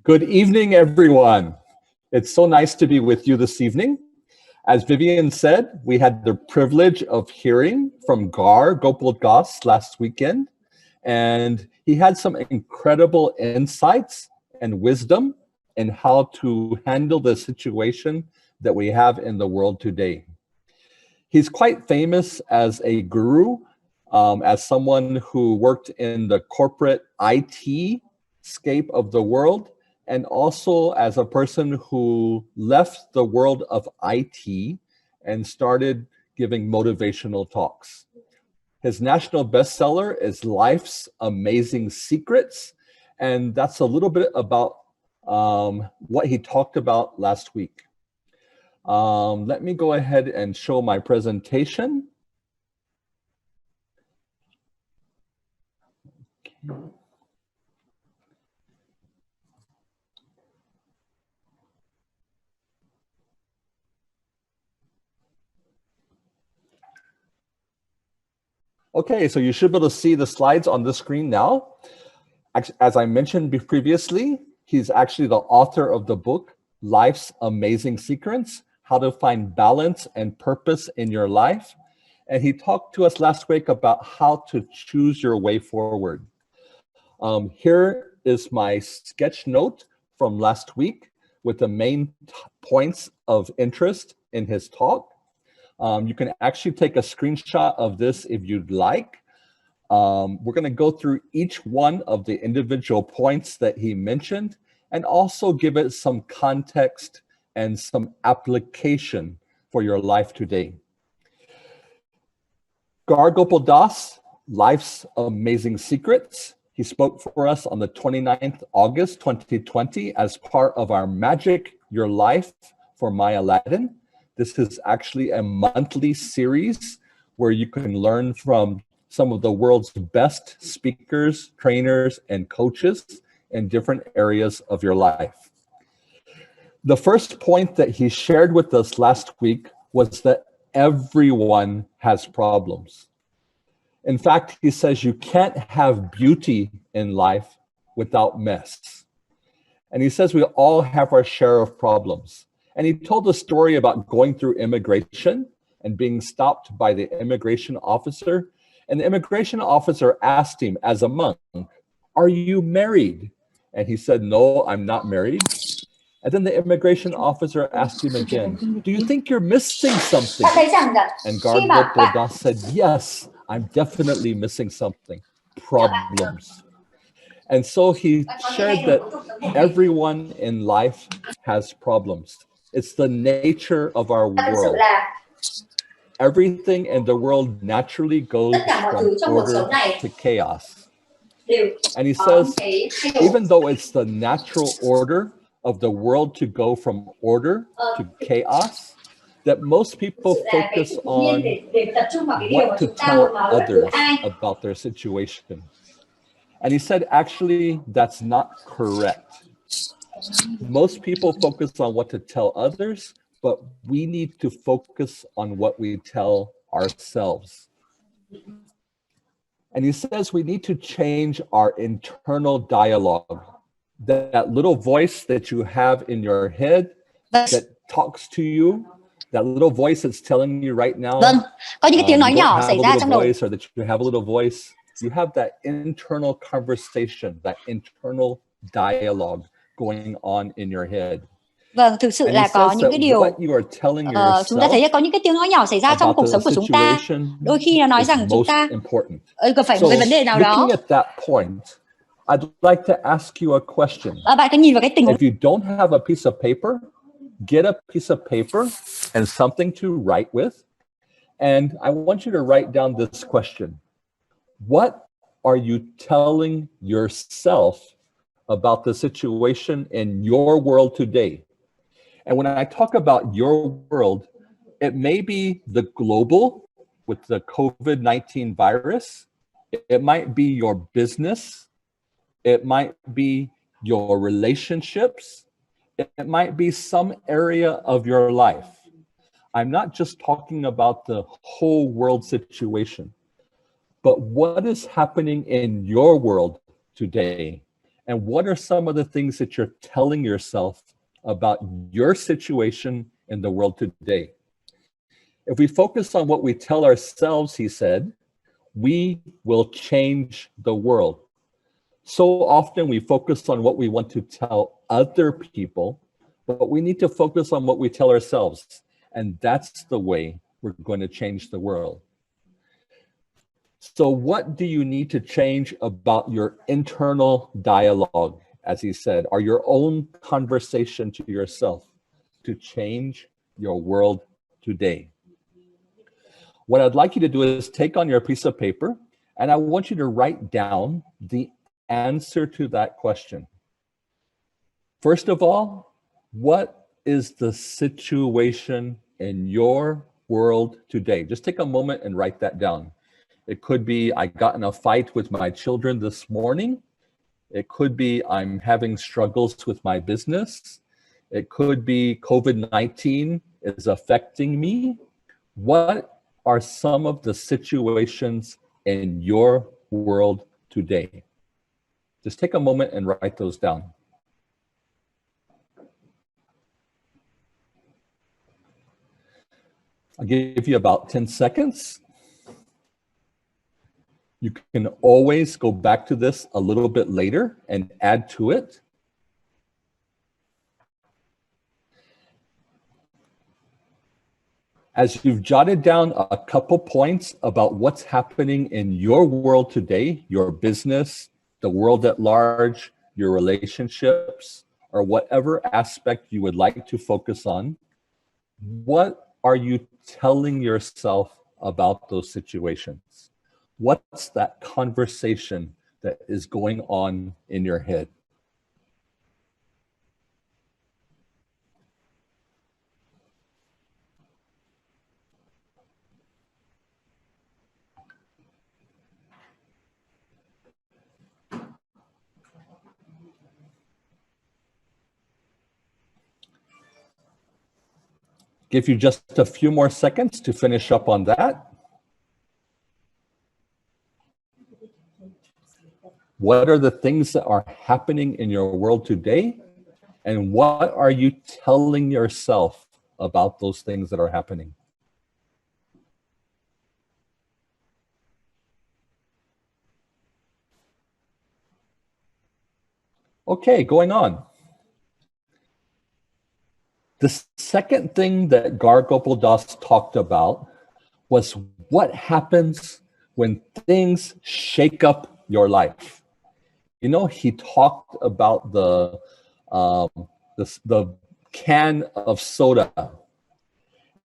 Good evening, everyone. It's so nice to be with you this evening. As Vivian said, we had the privilege of hearing from Gar Gopal Das last weekend, and he had some incredible insights and wisdom in how to handle the situation that we have in the world today. He's quite famous as a guru, as someone who worked in the corporate IT scape of the world, and also as a person who left the world of IT and started giving motivational talks. His national bestseller is Life's Amazing Secrets, and that's a little bit about what he talked about last week. Let me go ahead and show my presentation. Okay. Okay, so you should be able to see the slides on the screen now. As I mentioned previously, he's actually the author of the book, Life's Amazing Secrets, How to Find Balance and Purpose in Your Life. And he talked to us last week about how to choose your way forward. Here is my sketch note from last week with the main points of interest in his talk. You can actually take a screenshot of this if you'd like. We're going to go through each one of the individual points that he mentioned and also give it some context and some application for your life today. Gar Gopal Das, Life's Amazing Secrets. He spoke for us on the 29th August 2020 as part of our Magic Your Life for My Aladdin. This is actually a monthly series where you can learn from some of the world's best speakers, trainers, and coaches in different areas of your life. The first point that he shared with us last week was that everyone has problems. In fact, he says you can't have beauty in life without mess. And he says we all have our share of problems. And he told a story about going through immigration and being stopped by the immigration officer. And the immigration officer asked him, as a monk, "Are you married?" And he said, "No, I'm not married." And then the immigration officer asked him again, "Do you think you're missing something?" And Gar Gopal Das said, "Yes, I'm definitely missing something, problems." And so he shared that everyone in life has problems. It's the nature of our world. Everything in the world naturally goes from order to chaos. And he says, even though it's the natural order of the world to go from order to chaos, that most people focus on what to tell others about their situation. And he said, actually, that's not correct. Most people focus on what to tell others, but we need to focus on what we tell ourselves. And he says we need to change our internal dialogue, that little voice that you have in your head that talks to you, that little voice that's telling you right now, có những cái tiếng nói nhỏ xảy ra trong đầu. Voice, or that you have a little voice. You have that internal conversation, that internal dialogue going on in your head. Vâng, thực sự là có những cái điều chúng ta thấy có những cái tiếng nói nhỏ xảy ra trong cuộc sống của chúng ta. Đôi khi nó nói rằng chúng ta gặp phải một cái vấn đề nào đó. I'd like to ask you a question. Bạn cứ nhìn vào cái tình huống. If you don't have a piece of paper, get a piece of paper and something to write with. And I want you to write down this question. What are you telling yourself about the situation in your world today? And when I talk about your world, it may be the global with the COVID-19 virus. It might be your business. It might be your relationships. It might be some area of your life. I'm not just talking about the whole world situation, but what is happening in your world today And what are some of the things that you're telling yourself about your situation in the world today? If we focus on what we tell ourselves, he said, we will change the world. So often we focus on what we want to tell other people, but we need to focus on what we tell ourselves. And that's the way we're going to change the world. So what do you need to change about your internal dialogue, as he said, or your own conversation to yourself to change your world today? What I'd like you to do is take on your piece of paper, and I want you to write down the answer to that question. First of all, what is the situation in your world today? Just take a moment and write that down. It could be, I got in a fight with my children this morning. It could be, I'm having struggles with my business. It could be COVID-19 is affecting me. What are some of the situations in your world today? Just take a moment and write those down. I'll give you about 10 seconds. You can always go back to this a little bit later and add to it. As you've jotted down a couple points about what's happening in your world today, your business, the world at large, your relationships, or whatever aspect you would like to focus on, what are you telling yourself about those situations? What's that conversation that is going on in your head? Give you just a few more seconds to finish up on that. What are the things that are happening in your world today? And what are you telling yourself about those things that are happening? Okay, going on. The second thing that Gar Gopal Das talked about was what happens when things shake up your life. You know, he talked about the can of soda.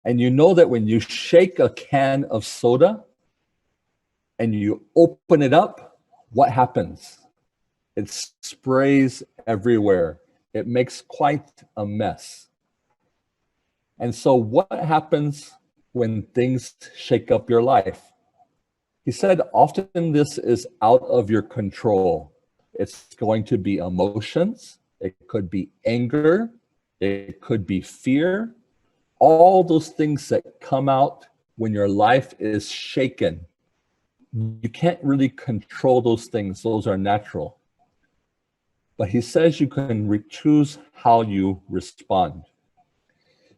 And you know that when you shake a can of soda and you open it up, what happens? It sprays everywhere. It makes quite a mess. And so what happens when things shake up your life? He said, often this is out of your control. It's going to be emotions. It could be anger. It could be fear. All those things that come out when your life is shaken. You can't really control those things. Those are natural. But he says you can choose how you respond.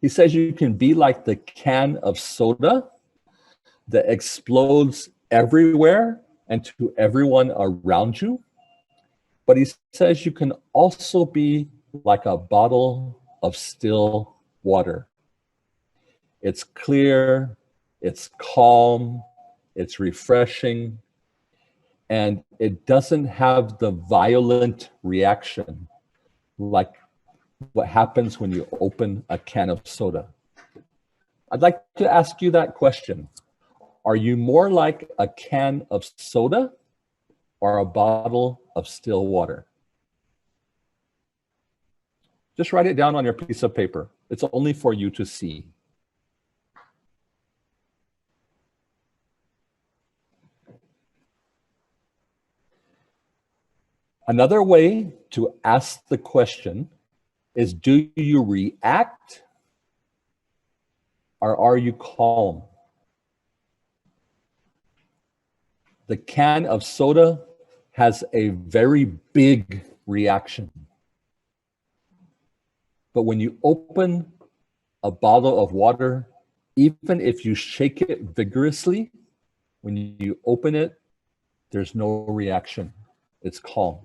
He says you can be like the can of soda that explodes everywhere and to everyone around you. But he says you can also be like a bottle of still water. It's clear, it's calm, it's refreshing, and it doesn't have the violent reaction like what happens when you open a can of soda. I'd like to ask you that question. Are you more like a can of soda or a bottle of still water? Just write it down on your piece of paper. It's only for you to see. Another way to ask the question is, do you react or are you calm? The can of soda has a very big reaction. But when you open a bottle of water, even if you shake it vigorously, when you open it, there's no reaction. It's calm.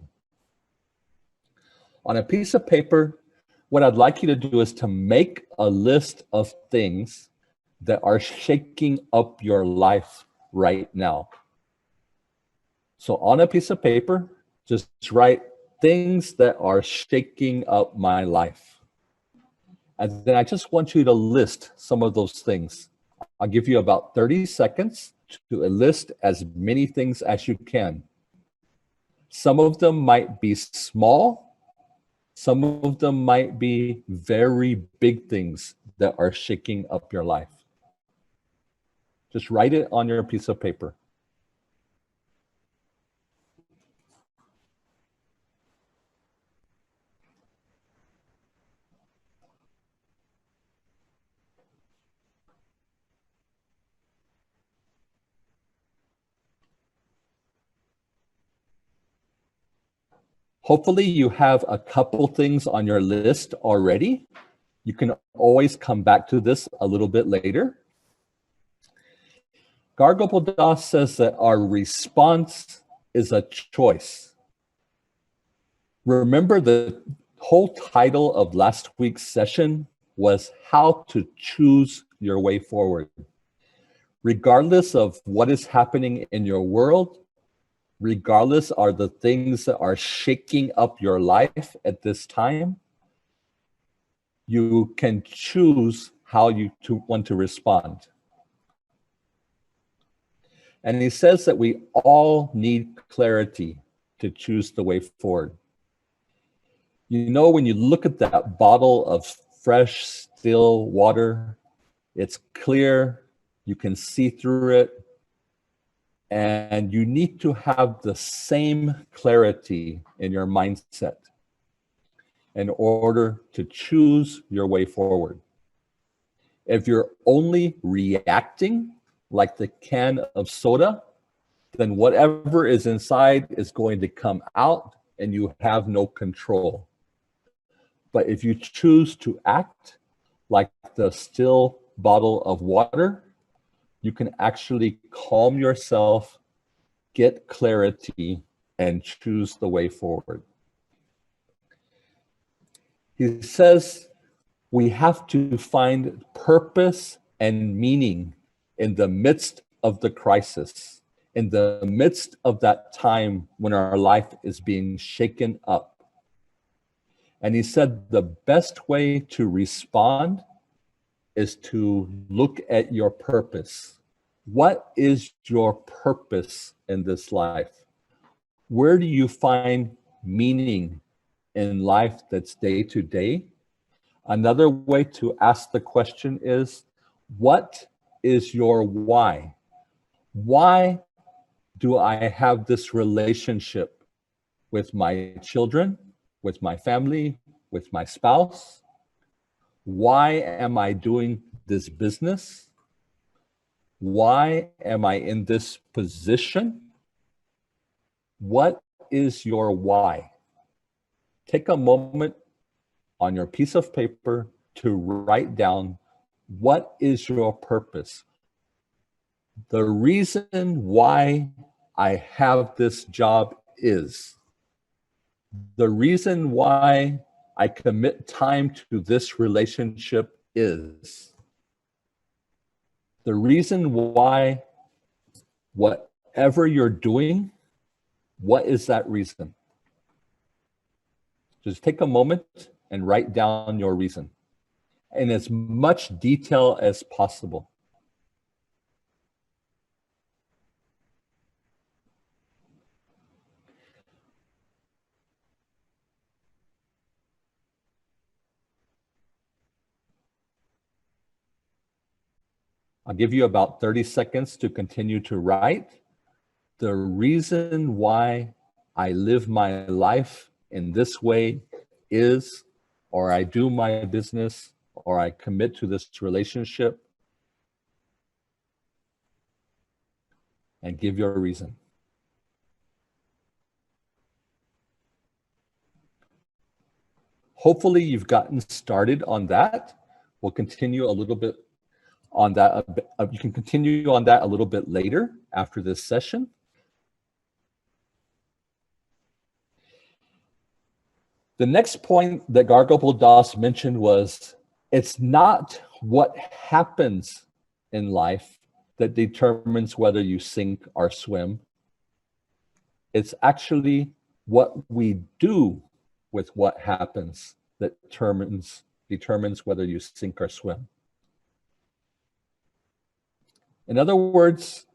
On a piece of paper, what I'd like you to do is to make a list of things that are shaking up your life right now. So on a piece of paper, just write things that are shaking up my life. And then I just want you to list some of those things. I'll give you about 30 seconds to list as many things as you can. Some of them might be small. Some of them might be very big things that are shaking up your life. Just write it on your piece of paper. Hopefully you have a couple things on your list already. You can always come back to this a little bit later. Gargopodas says that our response is a choice. Remember, the whole title of last week's session was how to choose your way forward. Regardless of what is happening in your world, regardless are the things that are shaking up your life at this time, you can choose how you want to respond. And he says that we all need clarity to choose the way forward. You know, when you look at that bottle of fresh, still water, it's clear, you can see through it, and you need to have the same clarity in your mindset in order to choose your way forward. If you're only reacting like the can of soda, then whatever is inside is going to come out and you have no control. But if you choose to act like the still bottle of water, you can actually calm yourself, get clarity, and choose the way forward. He says we have to find purpose and meaning in the midst of the crisis, in the midst of that time when our life is being shaken up. And he said the best way to respond is to look at your purpose. What is your purpose in this life? Where do you find meaning in life that's day to day? Another way to ask the question is, what is your why? Why do I have this relationship with my children, with my family, with my spouse? Why am I doing this business? Why am I in this position? What is your why? Take a moment on your piece of paper to write down what is your purpose. The reason why I have this job is. The reason why I commit time to this relationship is. The reason why whatever you're doing, what is that reason? Just take a moment and write down your reason in as much detail as possible. I'll give you about 30 seconds to continue to write. The reason why I live my life in this way is, or I do my business, or I commit to this relationship, and give your reason. Hopefully you've gotten started on that. We'll continue a little bit on that. You can continue on that a little bit later after this session. The next point that Gargopal Das mentioned was, it's not what happens in life that determines whether you sink or swim. It's actually what we do with what happens that determines whether you sink or swim. In other words,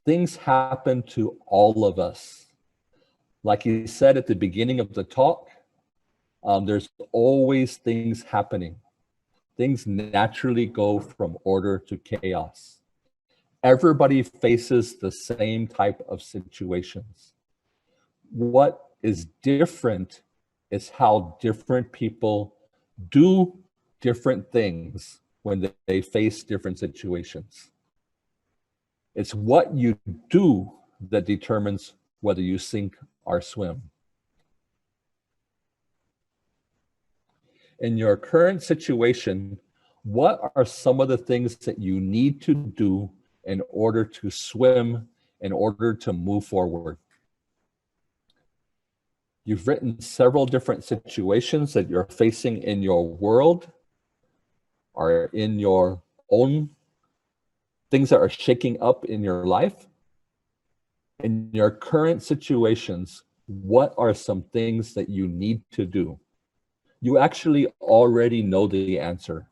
things happen to all of us. Like he said at the beginning of the talk, there's always things happening. Things naturally go from order to chaos. Everybody faces the same type of situations. What is different is how different people do different things when they face different situations. It's what you do that determines whether you sink or swim. In your current situation, what are some of the things that you need to do in order to swim, in order to move forward? You've written several different situations that you're facing in your world or in your own things that are shaking up in your life. In your current situations, what are some things that you need to do? You actually already know the answer.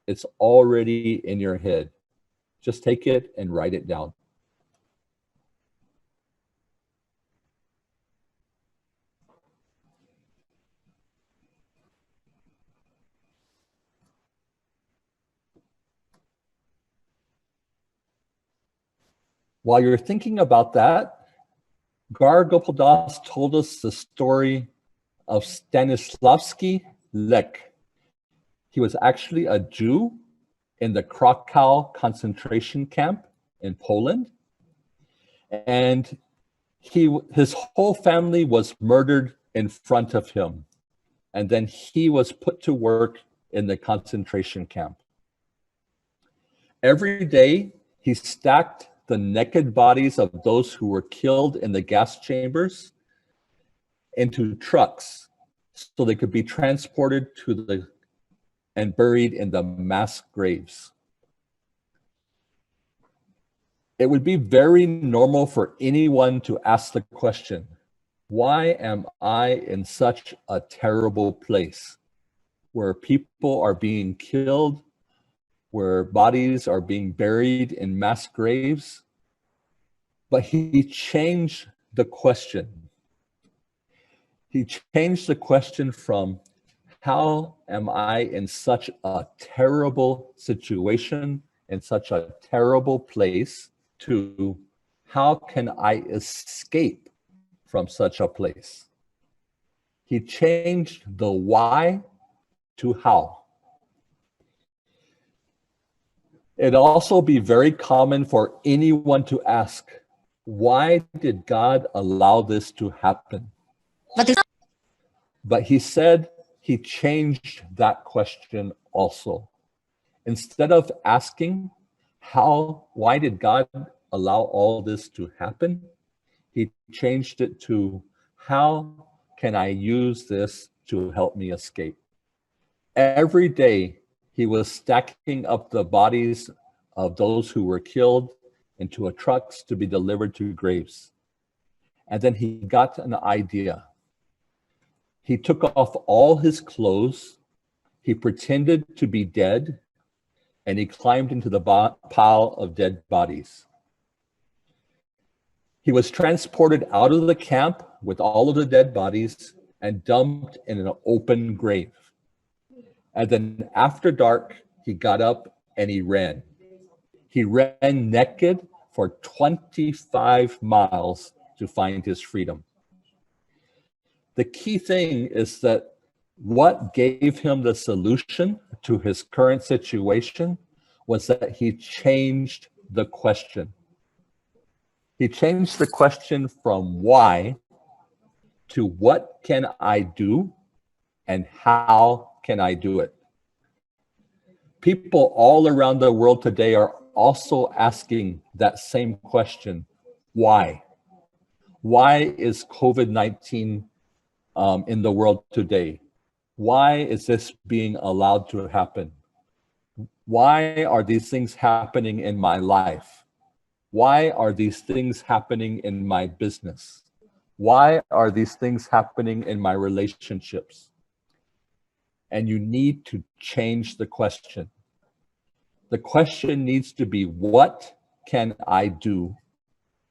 It's already in your head. Just take it and write it down. While you're thinking about that, Gargopal Das told us the story of Stanislavski Lech. He was actually a Jew in the Krakow concentration camp in Poland. And his whole family was murdered in front of him. And then he was put to work in the concentration camp. Every day, he stacked the naked bodies of those who were killed in the gas chambers into trucks so they could be transported and buried in the mass graves. It would be very normal for anyone to ask the question, why am I in such a terrible place where people are being killed, where bodies are being buried in mass graves? But he changed the question. He changed the question from, how am I in such a terrible situation, in such a terrible place, to how can I escape from such a place? He changed the why to how. It'd also be very common for anyone to ask, why did God allow this to happen? But he said he changed that question also. Instead of asking, why did God allow all this to happen? He changed it to, how can I use this to help me escape? Every day, he was stacking up the bodies of those who were killed into trucks to be delivered to graves. And then he got an idea. He took off all his clothes, he pretended to be dead, and he climbed into the pile of dead bodies. He was transported out of the camp with all of the dead bodies and dumped in an open grave. And then after dark, he got up and he ran. He ran naked for 25 miles to find his freedom. The key thing is that what gave him the solution to his current situation was that he changed the question. He changed the question from why to what can I do and how can I do it? People all around the world today are also asking that same question. Why? Why is COVID-19 in the world today? Why is this being allowed to happen? Why are these things happening in my life? Why are these things happening in my business? Why are these things happening in my relationships? And you need to change the question. The question needs to be, what can I do?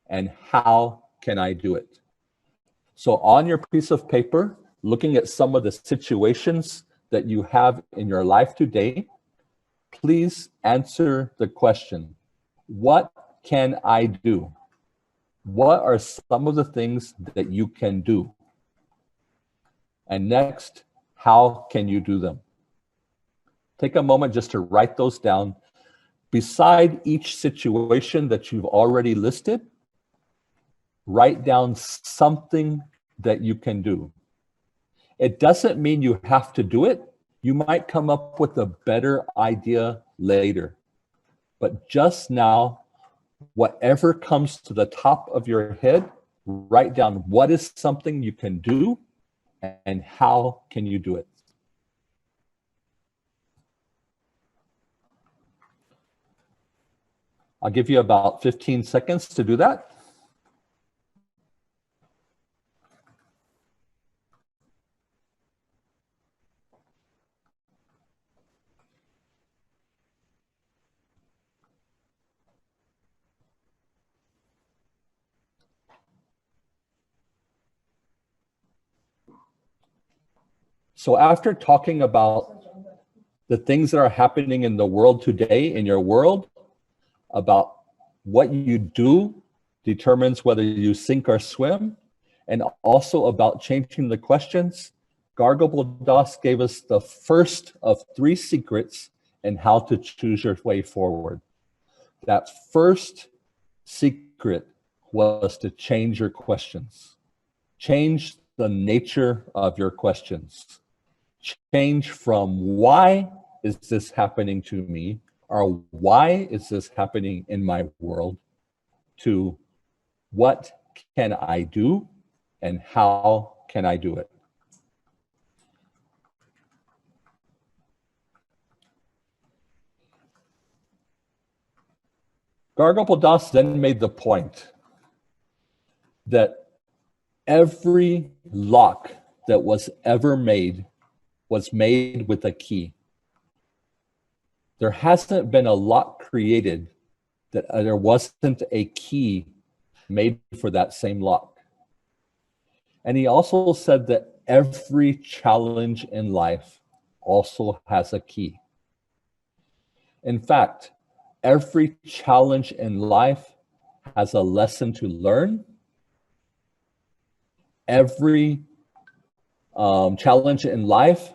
And how can I do it? So on your piece of paper, looking at some of the situations that you have in your life today, please answer the question, what can I do? What are some of the things that you can do? And next, how can you do them? Take a moment just to write those down. Beside each situation that you've already listed, write down something that you can do. It doesn't mean you have to do it. You might come up with a better idea later. But just now, whatever comes to the top of your head, write down what is something you can do and how can you do it. I'll give you about 15 seconds to do that. So after talking about the things that are happening in the world today, in your world, about what you do determines whether you sink or swim, and also about changing the questions, Gargle Das gave us the first of 3 secrets in how to choose your way forward. That first secret was to change your questions. Change the nature of your questions. Change from why is this happening to me, or why is this happening in my world, to what can I do and how can I do it? Gargle Das then made the point that every lock that was ever made was made with a key. There hasn't been a lock created that there wasn't a key made for that same lock. And he also said that every challenge in life also has a key. In fact, every challenge in life has a lesson to learn. Every challenge in life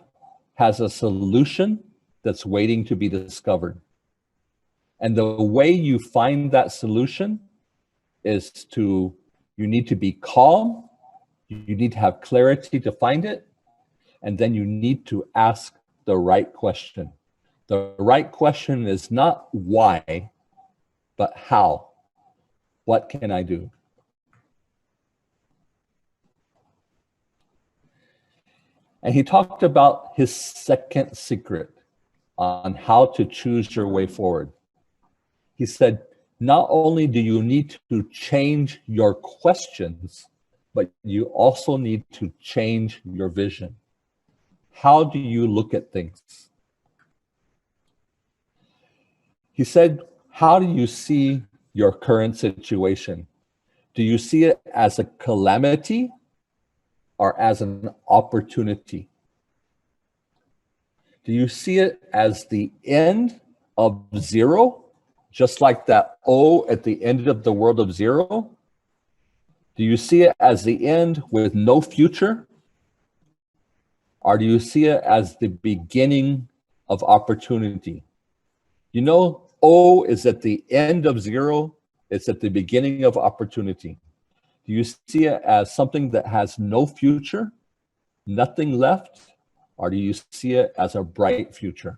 has a solution that's waiting to be discovered. And the way you find that solution is you need to be calm, you need to have clarity to find it, and then you need to ask the right question. The right question is not why, but how. What can I do? And he talked about his second secret on how to choose your way forward. He said, not only do you need to change your questions, but you also need to change your vision. How do you look at things? He said, how do you see your current situation? Do you see it as a calamity or as an opportunity? Do you see it as the end of zero, just like that O at the end of the world of zero? Do you see it as the end with no future? Or do you see it as the beginning of opportunity? You know, O is at the end of zero, it's at the beginning of opportunity. Do you see it as something that has no future, nothing left? or do you see it as a bright future?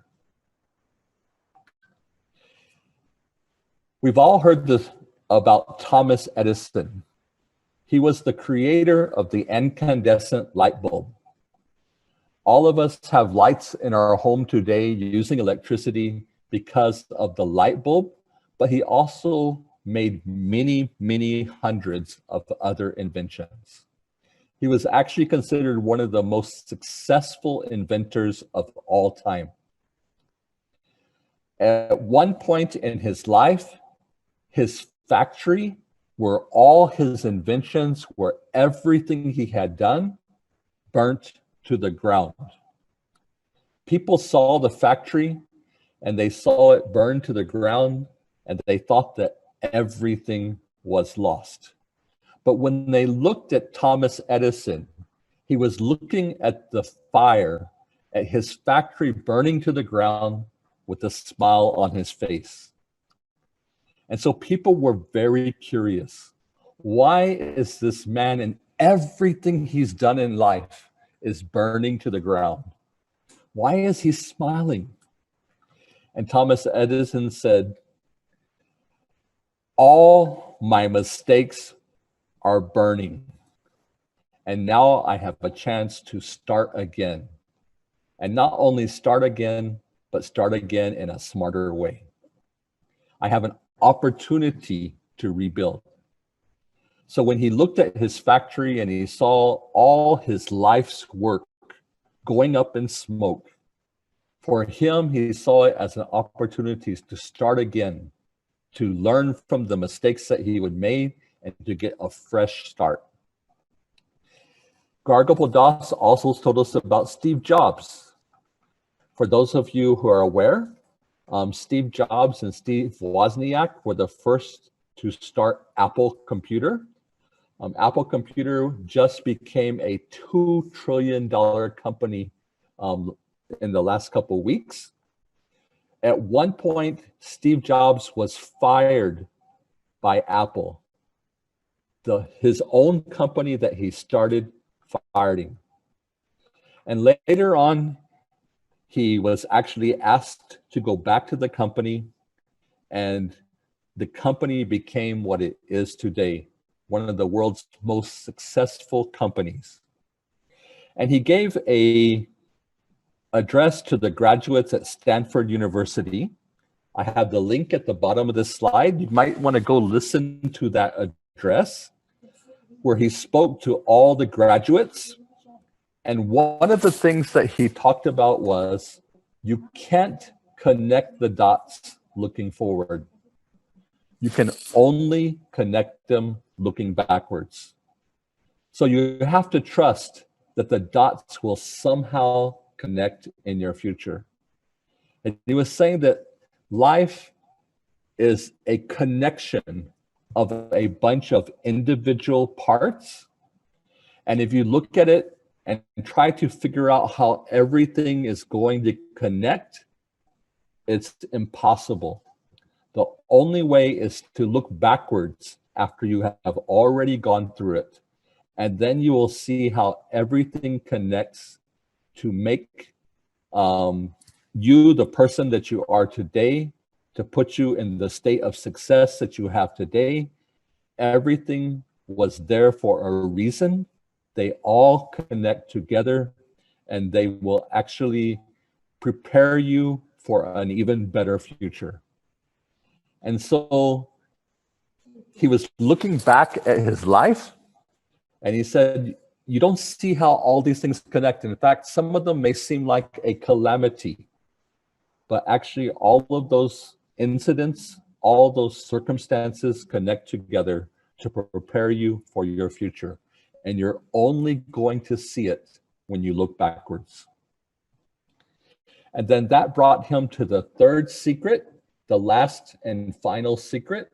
We've all heard this about Thomas Edison. He was the creator of the incandescent light bulb. All of us have lights in our home today using electricity because of the light bulb, but he also made many, many hundreds of other inventions. He was actually considered one of the most successful inventors of all time. At one point in his life, his factory, where all his inventions, where everything he had done, burnt to the ground. People saw the factory and they saw it burn to the ground and they thought that everything was lost. But when they looked at Thomas Edison, he was looking at the fire, at his factory burning to the ground with a smile on his face. And so people were very curious. Why is this man and everything he's done in life is burning to the ground? Why is he smiling? And Thomas Edison said, all my mistakes are burning. And now I have a chance to start again. And not only start again, but start again in a smarter way. I have an opportunity to rebuild. So when he looked at his factory and he saw all his life's work going up in smoke, for him, he saw it as an opportunity to start again, to learn from the mistakes that he would make and to get a fresh start. Gargopal Das also told us about Steve Jobs. For those of you who are aware, Steve Jobs and Steve Wozniak were the first to start Apple Computer. Apple Computer just became a $2 trillion company in the last couple of weeks. At one point, Steve Jobs was fired by Apple. His own company that he started fired him. And later on, he was actually asked to go back to the company, and the company became what it is today, one of the world's most successful companies. And he gave an address to the graduates at Stanford University. I have the link at the bottom of this slide. You might want to go listen to that address where he spoke to all the graduates. And one of the things that he talked about was, you can't connect the dots looking forward. You can only connect them looking backwards. So you have to trust that the dots will somehow connect in your future. And he was saying that life is a connection of a bunch of individual parts. And if you look at it and try to figure out how everything is going to connect, it's impossible. The only way is to look backwards after you have already gone through it. And then you will see how everything connects to make you the person that you are today, to put you in the state of success that you have today. Everything was there for a reason. They all connect together, and they will actually prepare you for an even better future. And so he was looking back at his life, and he said, you don't see how all these things connect. In fact, some of them may seem like a calamity, but actually all of those incidents, all those circumstances connect together to prepare you for your future. And you're only going to see it when you look backwards. And then that brought him to the third secret, the last and final secret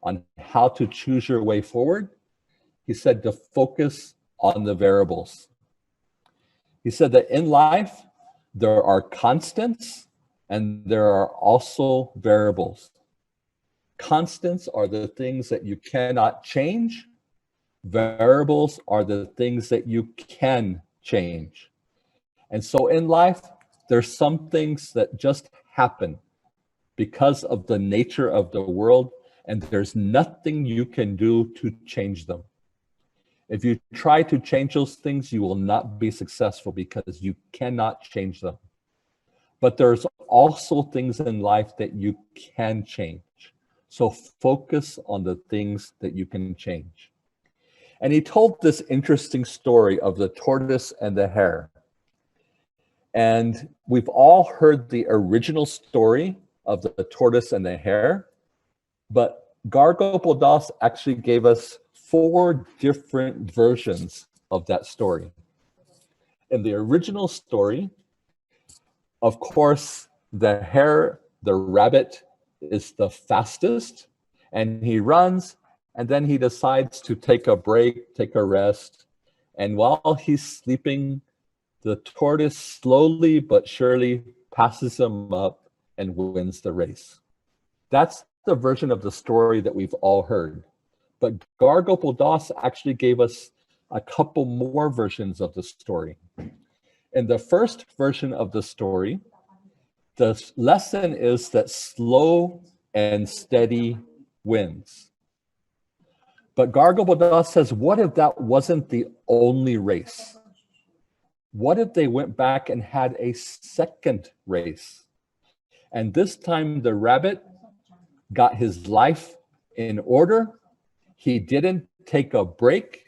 on how to choose your way forward. He said to focus on the variables. He said that in life, there are constants and there are also variables. Constants are the things that you cannot change. Variables are the things that you can change. And so in life, there's some things that just happen because of the nature of the world, and there's nothing you can do to change them. If you try to change those things, you will not be successful because you cannot change them. But there's also things in life that you can change. So focus on the things that you can change. And he told this interesting story of the tortoise and the hare. And we've all heard the original story of the tortoise and the hare, but Gargople Das actually gave us 4 different versions of that story. In the original story, of course, the hare, the rabbit, is the fastest, and he runs, and then he decides to take a break, take a rest, and while he's sleeping, the tortoise slowly but surely passes him up and wins the race. That's the version of the story that we've all heard. But Gargople Das actually gave us a couple more versions of the story. In the first version of the story, the lesson is that slow and steady wins. But Gargople Das says, what if that wasn't the only race? What if they went back and had a second race? And this time the rabbit got his life in order. He didn't take a break,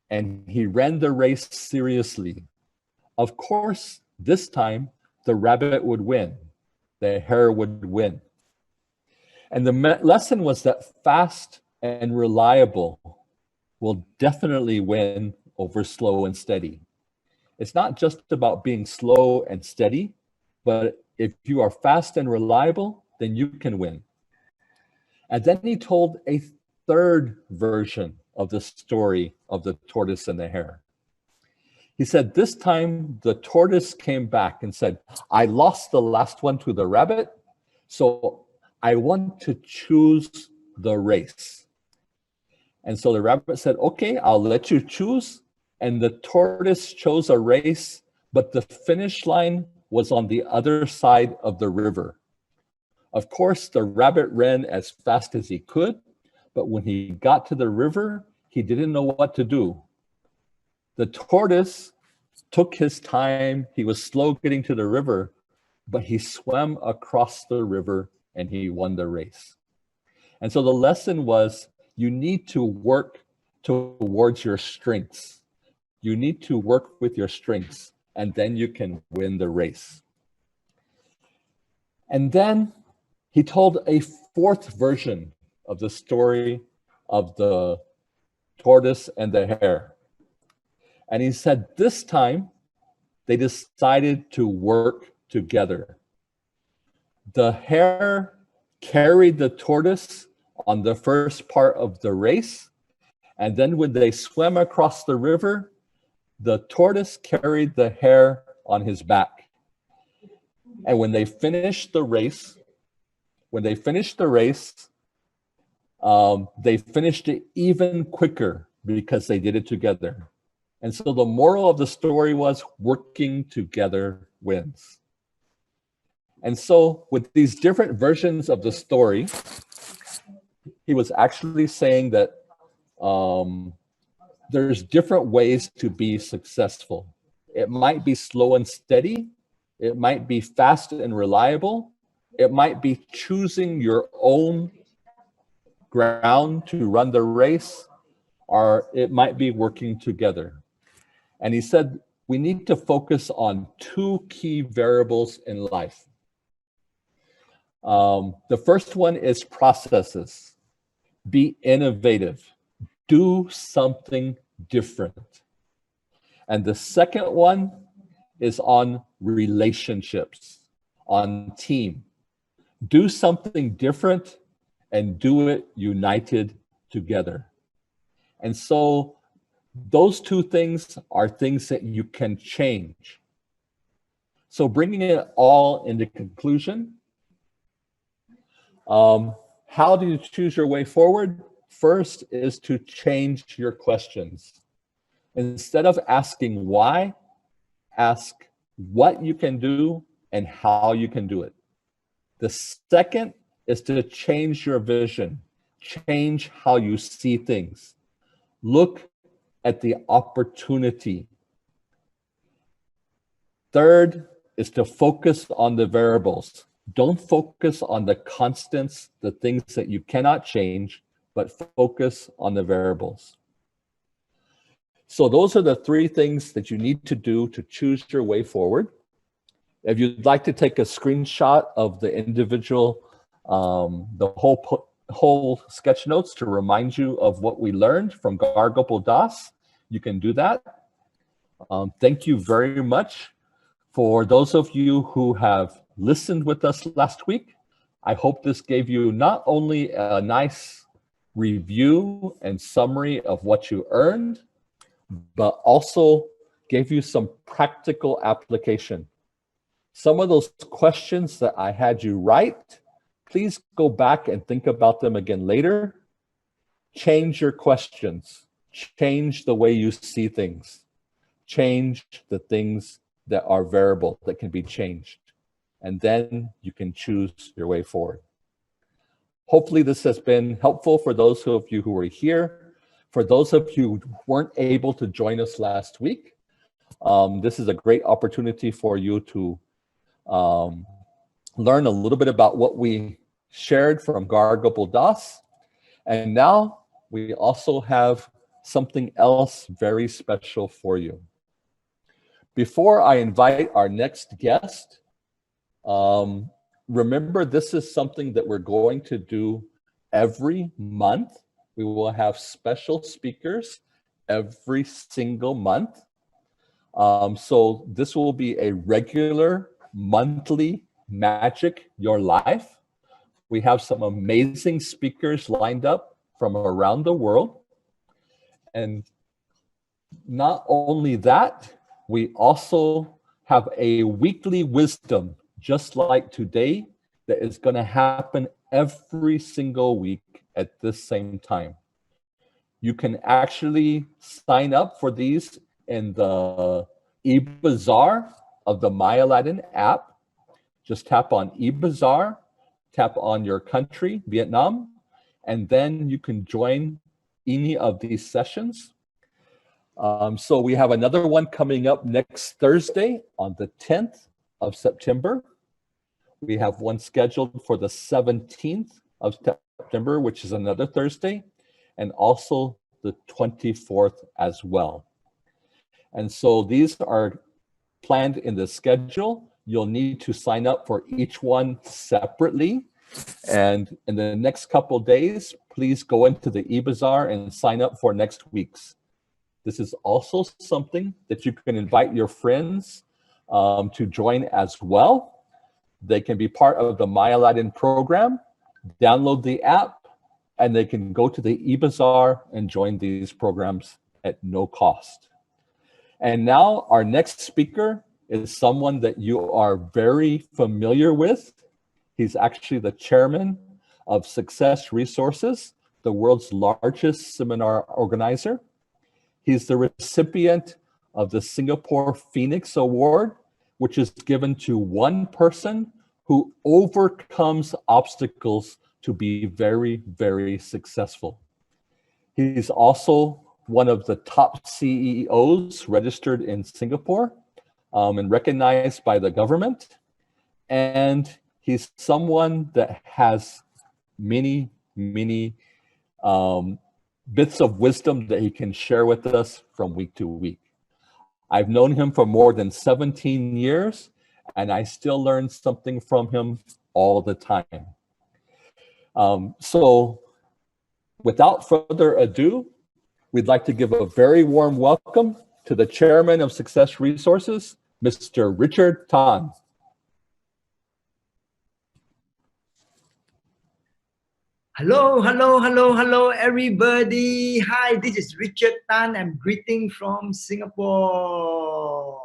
and he ran the race seriously. Of course, this time the rabbit would win. The hare would win. And the lesson was that fast and reliable will definitely win over slow and steady. It's not just about being slow and steady, but if you are fast and reliable, then you can win. And then he told a third version of the story of the tortoise and the hare. He said, this time the tortoise came back and said, I lost the last one to the rabbit, so I want to choose the race. And so the rabbit said, okay, I'll let you choose. And the tortoise chose a race, but the finish line was on the other side of the river. Of course, the rabbit ran as fast as he could, but when he got to the river, he didn't know what to do. The tortoise took his time. He was slow getting to the river, but he swam across the river and he won the race. And so the lesson was, you need to work towards your strengths. You need to work with your strengths, and then you can win the race. And then he told a fourth version of the story of the tortoise and the hare. And he said this time they decided to work together. The hare carried the tortoise on the first part of the race, and then when they swam across the river, the tortoise carried the hare on his back. And when they finished the race, they finished it even quicker because they did it together. And so the moral of the story was, working together wins. And so with these different versions of the story, he was actually saying that there's different ways to be successful. It might be slow and steady. It might be fast and reliable. It might be choosing your own ground to run the race, or it might be working together. And he said, we need to focus on 2 key variables in life. The first one is processes. Be innovative. Do something different. And the second one is on relationships, on team. Do something different and do it united together. And so those 2 things are things that you can change. So bringing it all into conclusion, how do you choose your way forward? First is to change your questions. Instead of asking why, ask what you can do and how you can do it. The second is to change your vision, change how you see things. Look at the opportunity. Third is to focus on the variables. Don't focus on the constants, the things that you cannot change, but focus on the variables. So those are the three things that you need to do to choose your way forward. If you'd like to take a screenshot of the individual, the whole sketch notes to remind you of what we learned from Gargopal Das, you can do that. Thank you very much. For those of you who have listened with us last week, I hope this gave you not only a nice review and summary of what you earned, but also gave you some practical application. Some of those questions that I had you write, please go back and think about them again later. Change your questions. Change the way you see things. Change the things that are variable, that can be changed. And then you can choose your way forward. Hopefully this has been helpful for those of you who were here. For those of you who weren't able to join us last week, this is a great opportunity for you to learn a little bit about what we shared from Gargopal Das. And now we also have something else very special for you. Before I invite our next guest, remember this is something that we're going to do every month. We will have special speakers every single month. So this will be a regular monthly Magic Your Life. We have some amazing speakers lined up from around the world. And not only that, we also have a weekly wisdom, just like today, that is going to happen every single week at this same time. You can actually sign up for these in the e-Bazaar of the My Aladdin app. Just tap on e-Bazaar, tap on your country, Vietnam, and then you can join any of these sessions. So we have another one coming up next Thursday on the 10th of September. We have one scheduled for the 17th of September, which is another Thursday, and also the 24th as well. And so these are planned in the schedule. You'll need to sign up for each one separately. And in the next couple of days, please go into the e-Bazaar and sign up for next week's. This is also something that you can invite your friends to join as well. They can be part of the My Aladdin program, download the app, and they can go to the e-Bazaar and join these programs at no cost. And now our next speaker is someone that you are very familiar with. He's actually the chairman of Success Resources, the world's largest seminar organizer. He's the recipient of the Singapore Phoenix Award, which is given to one person who overcomes obstacles to be very, very successful. He's also one of the top CEOs registered in Singapore and recognized by the government. And he's someone that has many, many bits of wisdom that he can share with us from week to week. I've known him for more than 17 years, and I still learn something from him all the time. So without further ado, we'd like to give a very warm welcome to the chairman of Success Resources, Mr. Richard Tan. Hello, everybody. Hi, this is Richard Tan. I'm greeting from Singapore.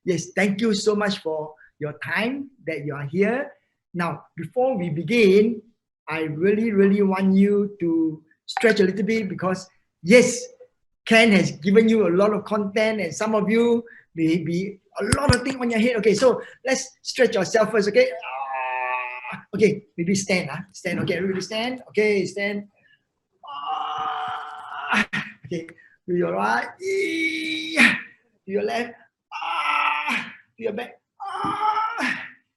Yes, thank you so much for your time that you are here. Now, before we begin, I really want you to stretch a little bit because, yes, Ken has given you a lot of content and some of you maybe a lot of things on your head. Okay, so let's stretch yourself first. Okay, okay, maybe stand. Stand. Okay, everybody stand. Okay, stand. Okay, to your right, to your left, to your back.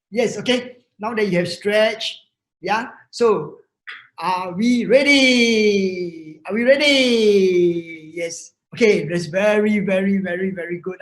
Yes, okay. Now that you have stretched, yeah. So, are we ready? Are we ready? Yes. Okay, that's very, very, very, very good.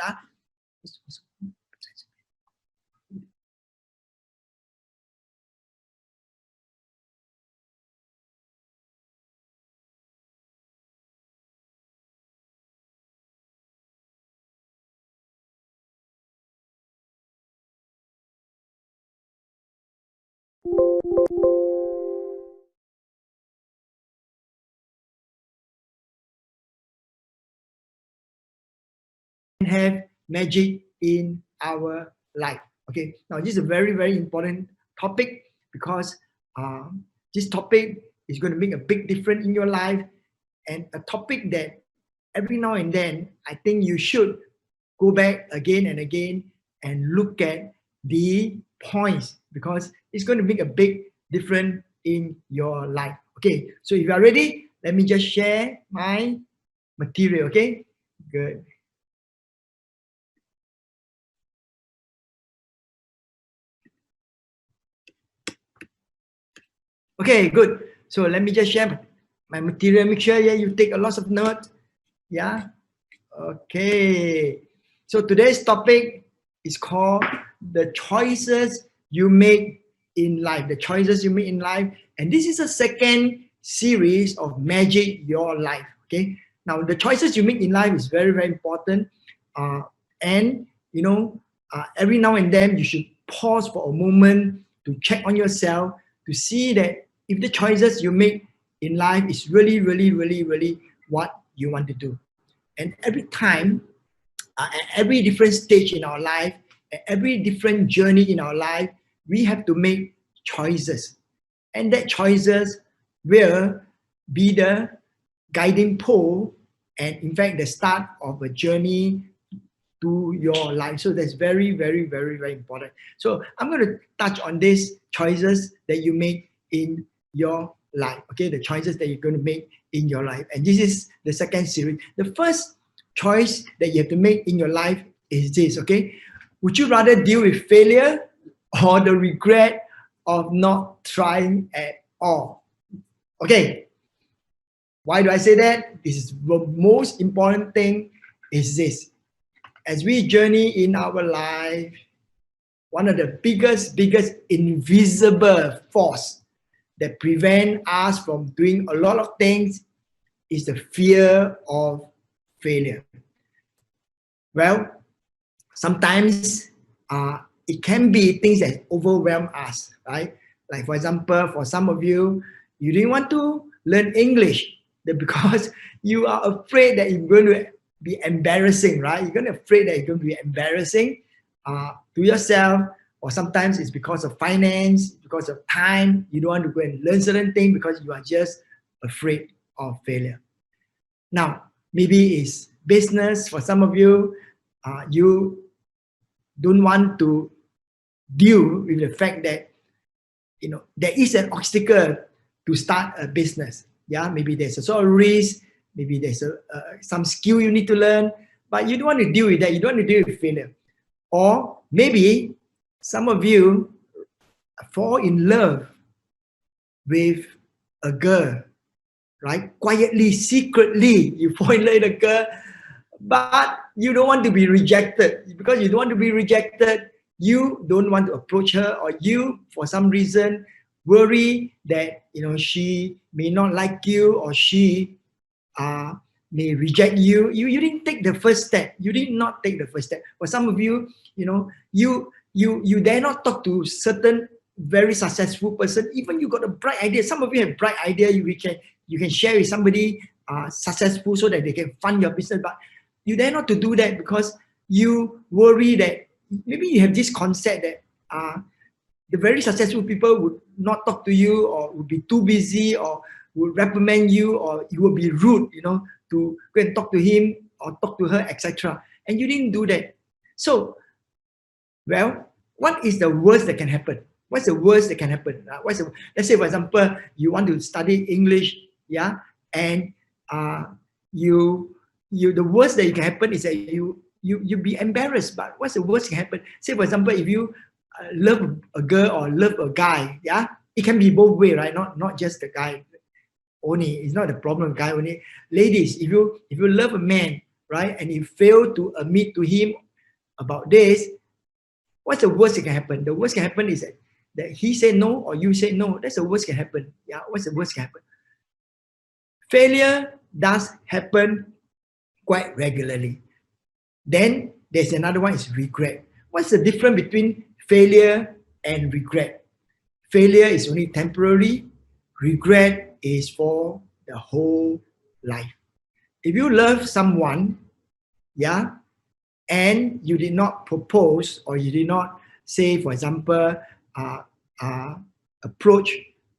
Have magic in our life. Okay, now this is a very, very important topic because this topic is going to make a big difference in your life, and a topic that every now and then I think you should go back again and again and look at the points because it's going to make a big difference in your life. Okay, so if you are ready, let me just share my material. Okay, good. Okay, good. So let me just share my material. Make sure you take a lot of notes. Yeah. Okay. So today's topic is called the choices you make in life. The choices you make in life. And this is a second series of Magic Your Life. Okay. Now the choices you make in life is very, very important. And you know, every now and then you should pause for a moment to check on yourself to see that if the choices you make in life is really, really, really, really what you want to do. And every time, at every different stage in our life, at every different journey in our life, we have to make choices. And that choices will be the guiding pole and in fact the start of a journey to your life. So that's very, very, very, very important. So I'm going to touch on these choices that you make in your life. Okay, the choices that you're going to make in your life. And this is the second series. The first choice that you have to make in your life is this. Okay, would you rather deal with failure or the regret of not trying at all? Okay, why do I say that? This is the most important thing is this. As we journey in our life, one of the biggest invisible force that prevent us from doing a lot of things is the fear of failure. Well, sometimes it can be things that overwhelm us, right? Like for example, for some of you, you didn't want to learn English because you are afraid that you're going to be embarrassing, right? You're going to afraid that you're going to be embarrassing to yourself, or sometimes it's because of finance, because of time. You don't want to go and learn certain things because you are just afraid of failure. Now, maybe it's business. For some of you, you don't want to deal with the fact that there is an obstacle to start a business. Yeah, maybe there's a sort of risk, maybe there's some skill you need to learn, but you don't want to deal with that. You don't want to deal with failure. Or maybe some of you fall in love with a girl, right? Quietly, secretly, you fall in love with a girl, but you don't want to be rejected. Because you don't want to be rejected, you don't want to approach her, or you, for some reason, worry that she may not like you, or she may reject you. You didn't take the first step. You did not take the first step. For some of you, you dare not talk to certain very successful person. Even you got a bright idea. Some of you have bright idea. You can share with somebody successful so that they can fund your business. But you dare not to do that because you worry that maybe you have this concept that the very successful people would not talk to you, or would be too busy, or would reprimand you, or you will be rude, to go and talk to him or talk to her, etc. And you didn't do that. So, well, what is the worst that can happen? What's the worst that can happen? Let's say, for example, you want to study English, yeah, and the worst that can happen is that you be embarrassed. But what's the worst that can happen? Say, for example, if you love a girl or love a guy, yeah, it can be both way, right? Not just the guy only. It's not the problem of guy only. Ladies, if you love a man, right, and you fail to admit to him about this, what's the worst that can happen? The worst can happen is that he say no or you say no. That's the worst can happen. Yeah, what's the worst can happen? Failure does happen quite regularly. Then there's another one is regret. What's the difference between failure and regret? Failure is only temporary. Regret is for the whole life. If you love someone, yeah, and you did not propose or you did not say, for example, approach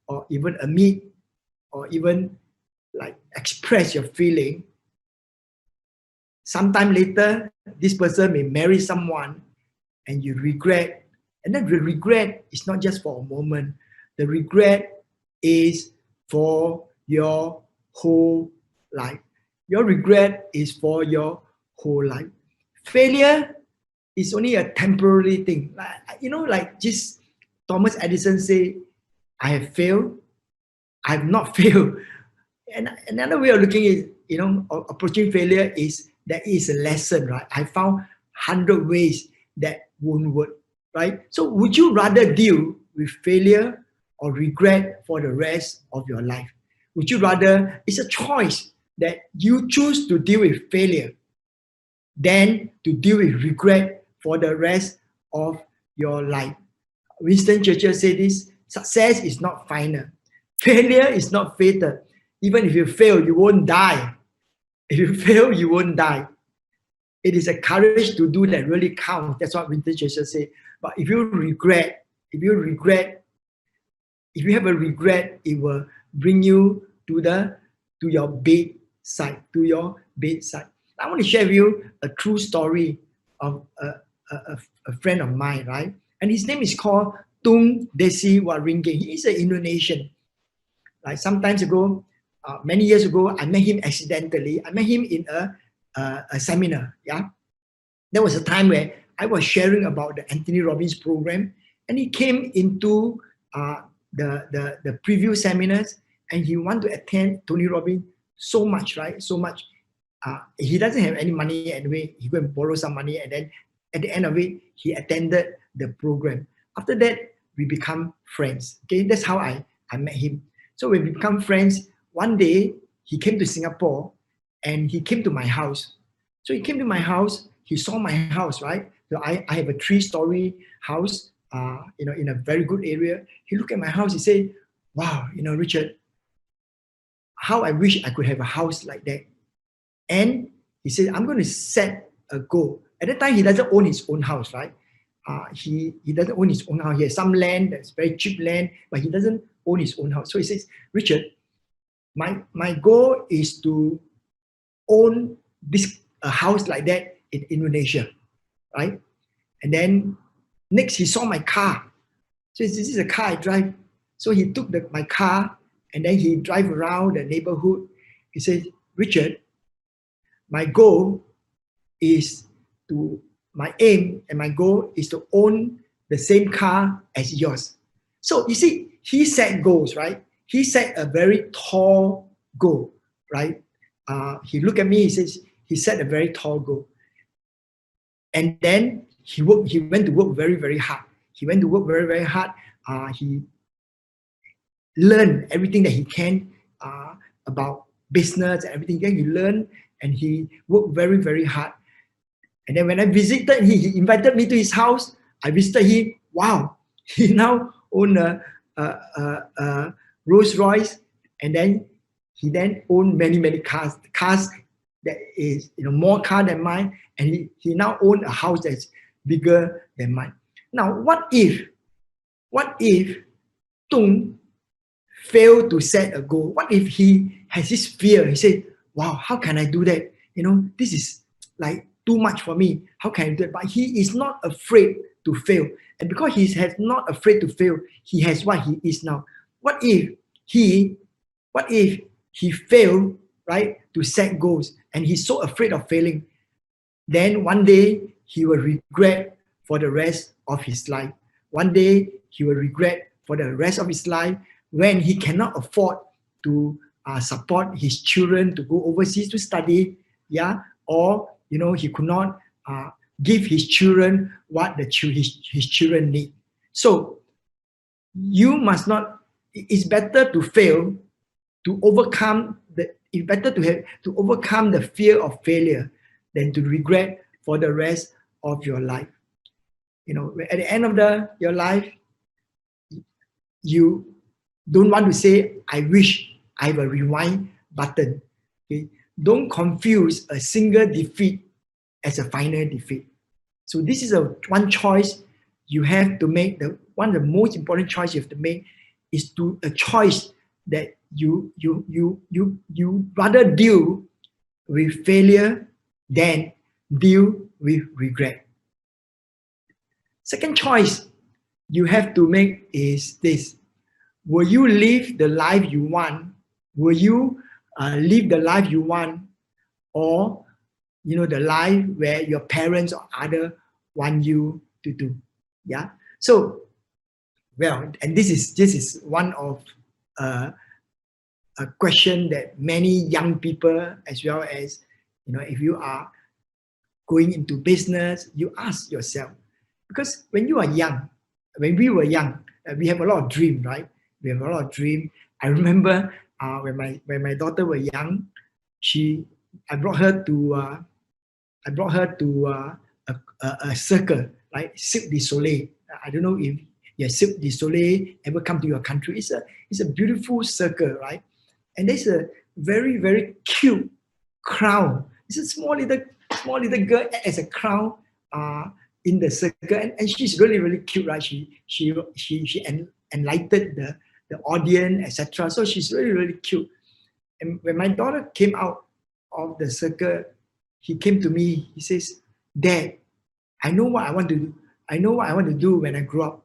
or even admit or even like express your feeling, sometime later, this person may marry someone and you regret. And then the regret is not just for a moment. The regret is for your whole life. Your regret is for your whole life. Failure is only a temporary thing. Like just Thomas Edison say, I have failed, I have not failed. And another way of looking at approaching failure is there is a lesson, right? I found 100 ways that won't work, right? So would you rather deal with failure or regret for the rest of your life? Would you rather, it's a choice that you choose to deal with failure than to deal with regret for the rest of your life. Winston Churchill said this, success is not final. Failure is not fatal. Even if you fail, you won't die. If you fail, you won't die. It is a courage to do that really counts. That's what Winston Churchill said. But if you have a regret, it will bring you to your bedside, I want to share with you a true story of a friend of mine, right? And his name is called Tung Desi Waringin. He is an Indonesian. Like sometimes ago, many years ago, I met him accidentally. I met him in a seminar. Yeah, there was a time where I was sharing about the Anthony Robbins program, and he came into the preview seminars, and he wanted to attend Tony Robbins so much, right? So much. He doesn't have any money anyway. He go and borrow some money, and then at the end of it, he attended the program. After that, we become friends. Okay, that's how I met him. So when we become friends, one day he came to Singapore, and he came to my house. So he came to my house. He saw my house, right? So I have a 3-story house, in a very good area. He looked at my house. He said, "Wow, Richard, how I wish I could have a house like that." And he said, "I'm going to set a goal." At that time, he doesn't own his own house, right? He doesn't own his own house. He has some land that's very cheap land, but he doesn't own his own house. So he says, "Richard, my goal is to own a house like that in Indonesia," right? And then next, he saw my car. So this is a car I drive. So he took my car, and then he drive around the neighborhood. He said, "Richard, my aim and my goal is to own the same car as yours." So you see, he set goals, right? He set a very tall goal, right? He looked at me, he says, he set a very tall goal. And then he went to work very, very hard. He went to work very, very hard. He learned everything that he can about business and everything. He learned, and he worked very, very hard. And then when I visited, he invited me to his house. I visited him. Wow, he now owns a Rolls Royce, and then he owned many, many cars that is more car than mine, and he now owns a house that's bigger than mine. Now, what if Tung failed to set a goal? What if he has this fear? He said, "Wow, how can I do that? This is like too much for me. How can I do it? But he is not afraid to fail. And because he has not afraid to fail, he has what he is now. What if he failed, right, to set goals, and he's so afraid of failing? Then one day he will regret for the rest of his life. One day he will regret for the rest of his life when he cannot afford to support his children to go overseas to study, yeah, or he could not give his children what his children need. So you must not. It's better to fail, to overcome to overcome the fear of failure than to regret for the rest of your life. At the end of your life, you don't want to say, I wish I have a rewind button. Okay? Don't confuse a single defeat as a final defeat. So this is one choice you have to make. One of the most important choice you have to make is a choice that you rather deal with failure than deal with regret. Second choice you have to make is this: will you live the life you want? Will you live the life you want, or the life where your parents or other want you to do? Yeah. So, well, and this is one of a question that many young people, as well as if you are going into business, you ask yourself, because when you are young, when we were young, we have a lot of dream, right? We have a lot of dream. I remember when my daughter was young, I brought her to a circle, right? Cirque du Soleil. I don't know if Cirque du Soleil ever come to your country. It's a beautiful circle, right? And there's a very, very cute crown. It's a small little girl as a crown in the circle, and she's really, really cute, right? She enlightened the audience, etc. So she's really, really cute. And when my daughter came out of the circle, he came to me. He says, "Dad, I know what I want to do. I know what I want to do when I grow up."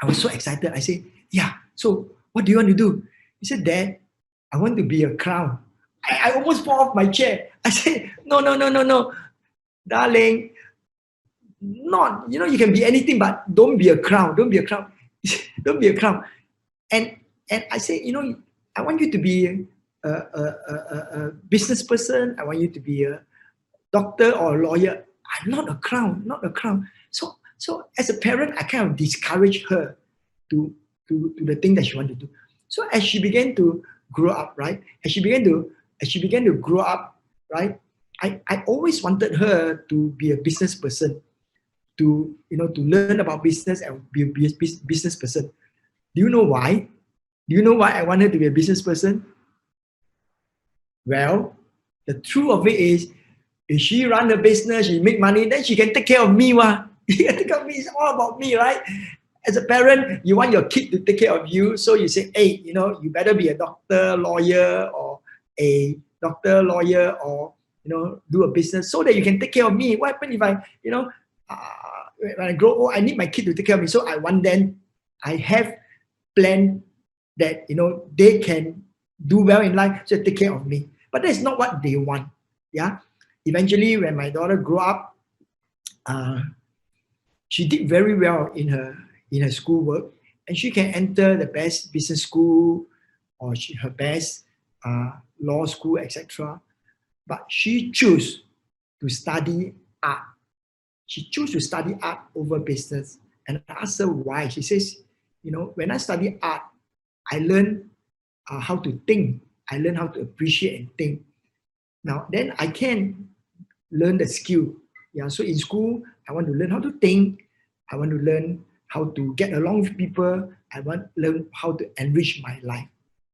I was so excited. I said, "Yeah, so what do you want to do?" He said, "Dad, I want to be a clown." I almost fall off my chair. I said, no, darling, not, you can be anything, but don't be a clown. Don't be a clown. Don't be a clown. And I say, I want you to be a business person. I want you to be a doctor or a lawyer. I'm not a clown, not a clown. So as a parent, I kind of discourage her to the thing that she wanted to do. So as she began to grow up, right? As she began to grow up, right? I always wanted her to be a business person, to learn about business and be a business person. Do you know why? Do you know why I want her to be a business person? Well, the truth of it is, if she run a business, she make money, then she can take care of me. She can take care of me. It's all about me, right? As a parent, you want your kid to take care of you, so you say, hey, you better be a doctor, lawyer, or do a business so that you can take care of me. What happens if when I grow old, I need my kid to take care of me. So I have planned that, they can do well in life, so take care of me. But that's not what they want. Yeah. Eventually, when my daughter grew up, she did very well in her schoolwork, and she can enter the best business school or her best law school, etc. But she chose to study art. She chose to study art over business. And I asked her why. She says, when I study art, I learn how to think. I learn how to appreciate and think. Now, then I can learn the skill. Yeah. So in school, I want to learn how to think. I want to learn how to get along with people. I want to learn how to enrich my life.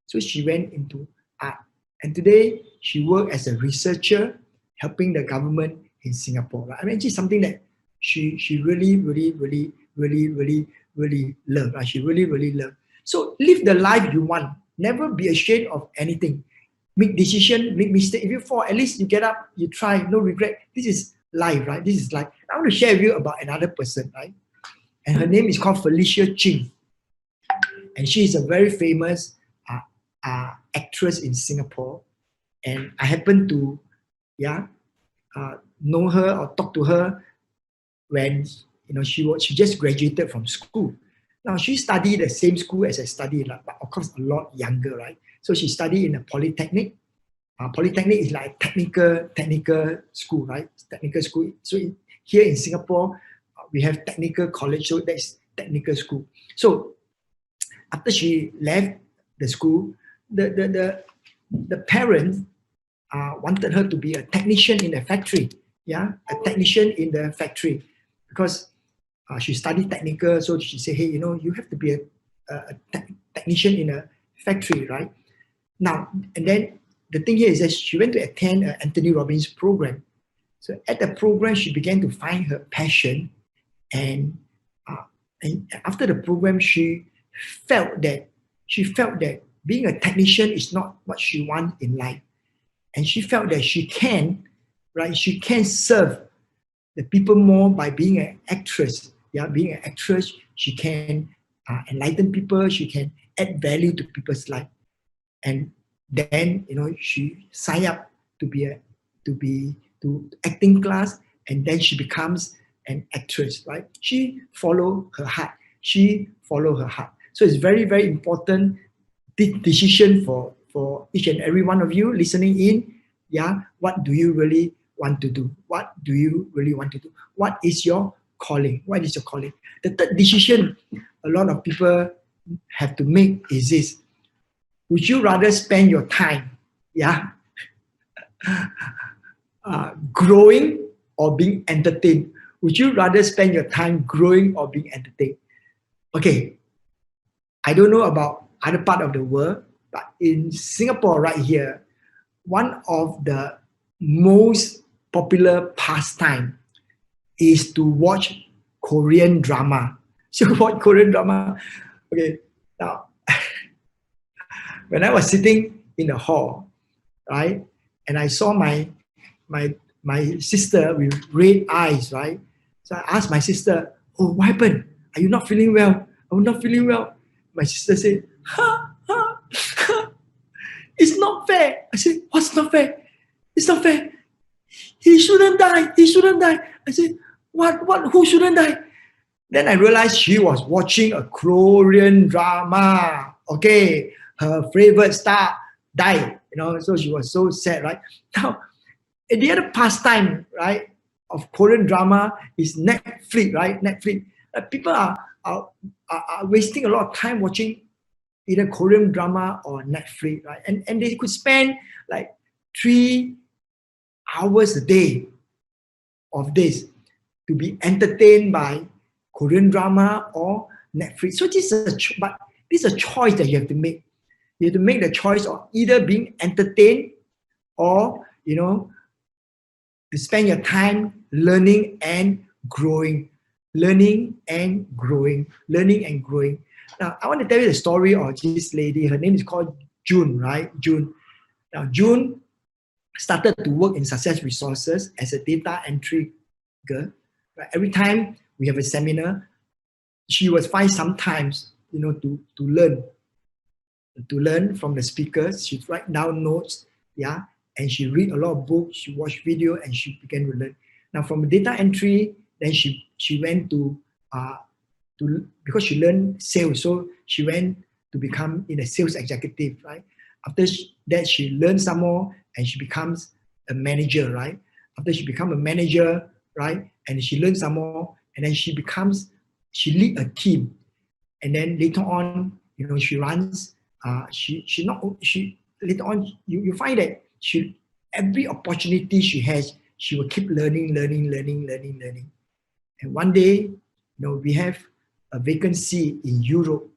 So she went into art. And today, she works as a researcher, helping the government in Singapore. I mean, it's something that she really, really, really, really, really, really loved. She really, really loved. So live the life you want. Never be ashamed of anything. make decision, make mistake. If you fall, at least you get up, you try, no regret. This is life, right? This is life. I want to share with you about another person, right? And her name is called Felicia Ching. And she is a very famous actress in Singapore. And I happen to, know her or talk to her when she just graduated from school. Now she studied the same school as I studied, but of course a lot younger, right? So she studied in a polytechnic. Polytechnic is like technical school, right? Technical school. So here in Singapore, we have technical college, so that's technical school. So after she left the school, the parents wanted her to be a technician in a factory. Yeah, a technician in the factory, because she studied technical. So she said, hey, you have to be a technician in a factory, right? Now, and then the thing here is that she went to attend Anthony Robbins program. So at the program, she began to find her passion, and after the program, she felt that being a technician is not what she wants in life, and she felt that she can serve the people more by being an actress. Yeah, being an actress, she can enlighten people. She can add value to people's life, and then she signed up to acting class, and then she becomes an actress. Right? She follow her heart. So it's very, very important decision for each and every one of you listening in. Yeah, what do you really want to do? What do you really want to do? What is your calling? What is your calling? The third decision a lot of people have to make is this: would you rather spend your time, growing or being entertained? Would you rather spend your time growing or being entertained? Okay, I don't know about other part of the world, but in Singapore right here, one of the most popular pastime is to watch Korean drama. So watch Korean drama. Okay, now when I was sitting in the hall, right, and I saw my sister with red eyes, right? So I asked my sister, "Oh, what happened? Are you not feeling well?" "I'm not feeling well." My sister said, "It's not fair." I said, "What's not fair? It's not fair. He shouldn't die. He shouldn't die." I said, What? Who shouldn't die?" Then I realized she was watching a Korean drama. Okay, her favorite star died. So she was so sad, right? Now, the other pastime, right, of Korean drama is Netflix, right? Netflix. People are wasting a lot of time watching either Korean drama or Netflix, right? And they could spend like 3 hours a day of this to be entertained by Korean drama or Netflix. So this is a choice that you have to make. You have to make the choice of either being entertained or to spend your time learning and growing. Learning and growing. Now, I want to tell you the story of this lady. Her name is called June, right? June. Now, June started to work in Success Resources as a data entry girl. Right? Every time we have a seminar, she would find some times, to learn from the speakers. She write down notes, and she read a lot of books. She watch video, and she began to learn. Now, from data entry, then she went to because she learned sales, so she went to become a sales executive, right? After that, she learned some more, and she becomes a manager, right? After she becomes a manager, right, and she learns some more, and then she lead a team, and then later on, she runs. Later on, you find that every opportunity she has, she will keep learning. And one day, we have a vacancy in Europe,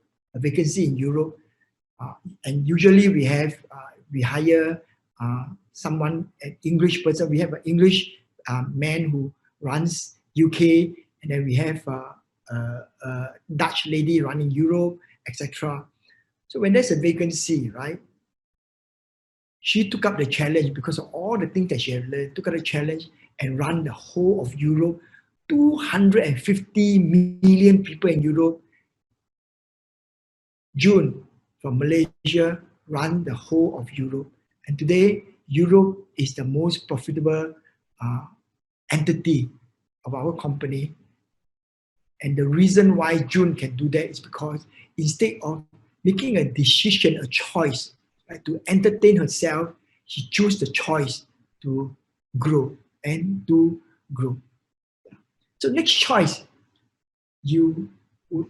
and usually we hire someone, an English person. We have an English man who runs UK, and then we have a Dutch lady running Europe, etc. So when there's a vacancy, right, she took up the challenge because of all the things that she had learned, took up the challenge and run the whole of Europe, 250 million people in Europe. June from Malaysia run the whole of Europe. And today, Europe is the most profitable entity of our company. And the reason why June can do that is because instead of making a decision, a choice, right, to entertain herself, she chose the choice to grow and to grow. So next choice you would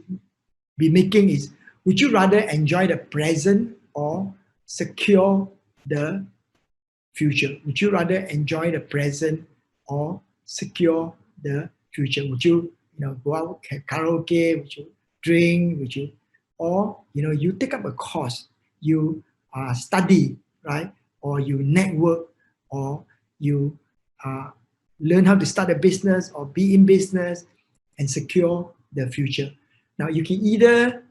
be making is, would you rather enjoy the present or secure the future? Would you rather enjoy the present or secure the future? Would you, go out karaoke? Would you drink? Would you, or you take up a course, you study, right? Or you network, or you learn how to start a business or be in business and secure the future. Now you can either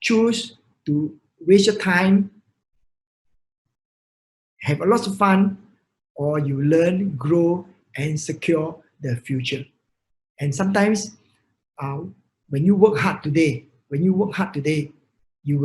choose to waste your time, have a lot of fun, or you learn, grow, and secure the future. And sometimes when you work hard today, you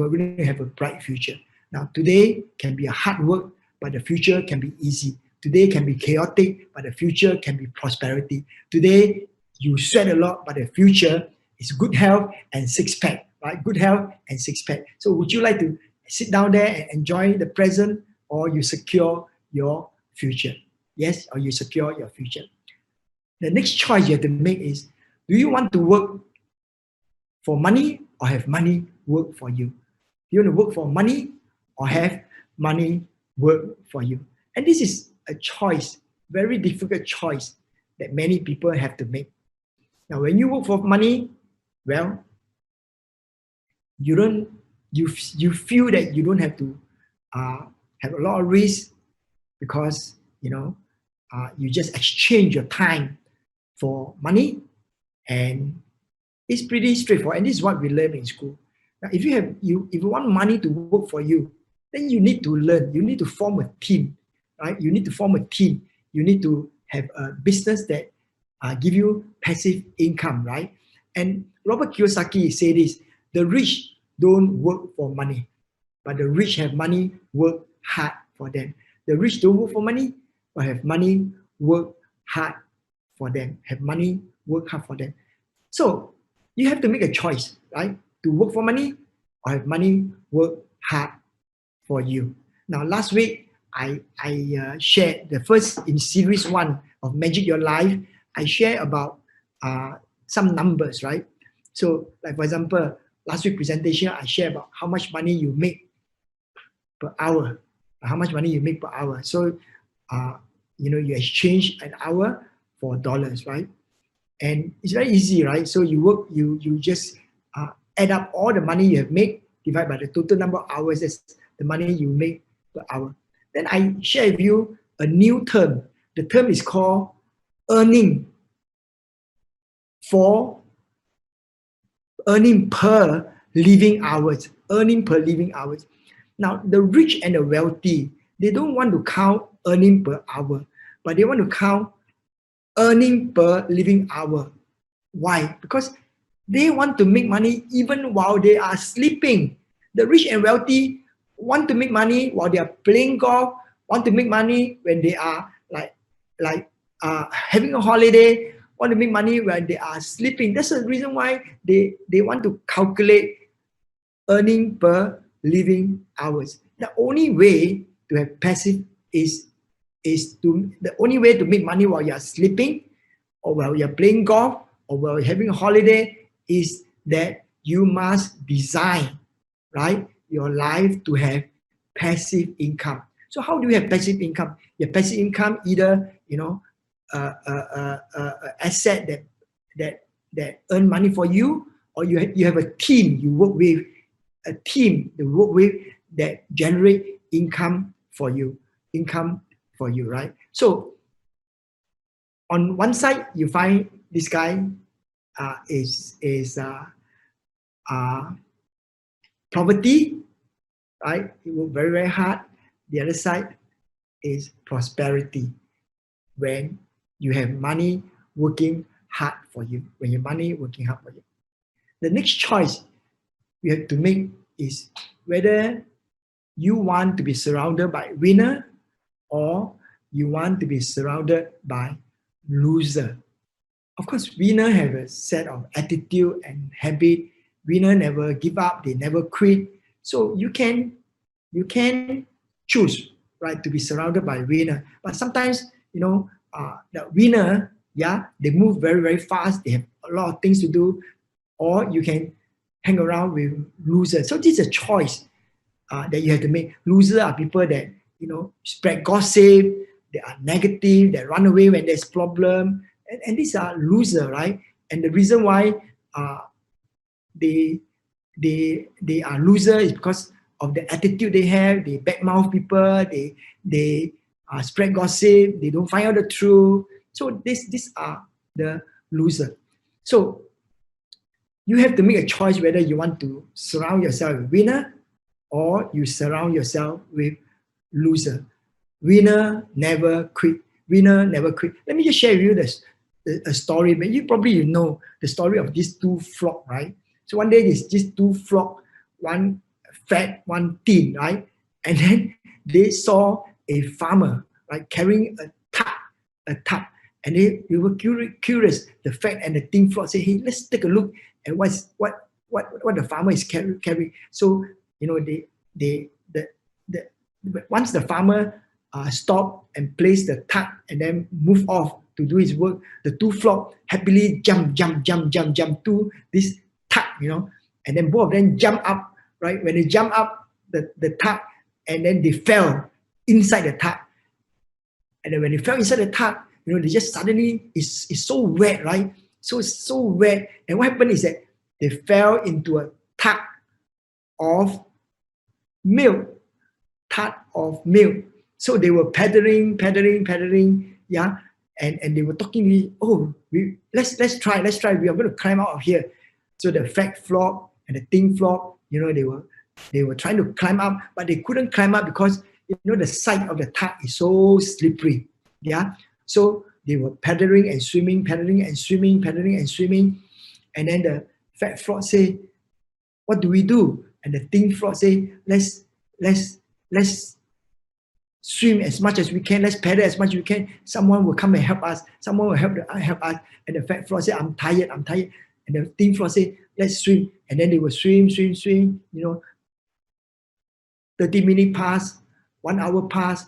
are going to have a bright future. Now today can be a hard work, but the future can be easy. Today can be chaotic, but the future can be prosperity. Today you sweat a lot, but the future is good health and six-pack, right? Good health and six-pack. So would you like to sit down there and enjoy the present, or you secure your future? Yes, or you secure your future. The next choice you have to make is, do you want to work for money or have money work for you? Do you want to work for money or have money work for you? And this is a choice, very difficult choice that many people have to make. Now, when you work for money, well, you feel that you don't have to have a lot of risk, because you just exchange your time for money, and it's pretty straightforward. And this is what we learn in school. Now, if you want money to work for you, then you need to learn. You need to form a team, right? You need to form a team. You need to have a business that give you passive income, right? And Robert Kiyosaki said this: the rich don't work for money, but the rich have money work hard for them. The rich don't work for money, but have money work hard for them. Have money work hard for them. So you have to make a choice, right? To work for money or have money work hard for you. Now, last week, I shared the first in series 1 of Magic Your Life. I shared about some numbers, right? So, like for example, last week presentation, I shared about how much money you make per hour. How much money you make per hour. So, you exchange an hour for dollars, right? And it's very easy, right? So you work, you just add up all the money you have made, divide by the total number of hours, that's the money you make per hour. Then I share with you a new term. The term is called earning per living hours. Earning per living hours. Now, the rich and the wealthy, they don't want to count earning per hour, but they want to count earning per living hour. Why? Because they want to make money even while they are sleeping. The rich and wealthy want to make money while they are playing golf, want to make money when they are having a holiday, want to make money when they are sleeping. That's the reason why they want to calculate earning per living hours. The only way to have passive the only way to make money while you are sleeping, or while you're playing golf, or while you're having a holiday, is that you must design, right, your life to have passive income. So how do you have passive income? Your passive income, either asset that earn money for you, or you have a team you work with, that generate income for you, right? So on one side, you find this guy is poverty, right? He worked very, very hard. The other side, is prosperity. When you have money working hard for you. When your money working hard for you. The next choice you have to make is whether you want to be surrounded by winner or you want to be surrounded by loser. Of course, winner have a set of attitude and habit. Winner never give up, they never quit. So you can choose, right, to be surrounded by winner. But sometimes, the winner, they move very, very fast. They have a lot of things to do. Or you can hang around with losers. So this is a choice that you have to make. Losers are people that, spread gossip, they are negative, they run away when there's problem. And these are losers, right? And the reason why they are losers is because of the attitude they have. They badmouth people, they spread gossip, they don't find out the truth. So these are the losers. So you have to make a choice whether you want to surround yourself with winner or you surround yourself with loser. Winner never quit. Winner never quit. Let me just share with you a story. But you probably know the story of these two frogs, right? So one day these two frogs, one fat, one thin, right? And then they saw a farmer, right, carrying a tub. And they were curious. The fat and the thin frog say, "Hey, let's take a look at what the farmer is carrying." So once the farmer stopped and placed the tub and then moved off to do his work, the two frogs happily jump to this tub, and then both of them jump up, right? When they jump up the tub, and then they fell inside the tub. And then when they fell inside the tub, they just suddenly, it's so wet, right? So it's so wet. And what happened is that they fell into a tub of milk. So they were paddling, yeah. And they were talking to me, let's try. We are going to climb out of here. So the fat frog and the thin frog, they were trying to climb up, but they couldn't climb up because the side of the tub is so slippery. Yeah. So they were paddling and swimming. And then the fat frog say, "What do we do?" And the thin frog say, let's swim as much as we can. Let's paddle as much as we can. Someone will come and help us. Someone will help us. And the fat frog say, I'm tired. And the thin frog say, let's swim. And then they will swim. 30 minutes pass, 1 hour pass,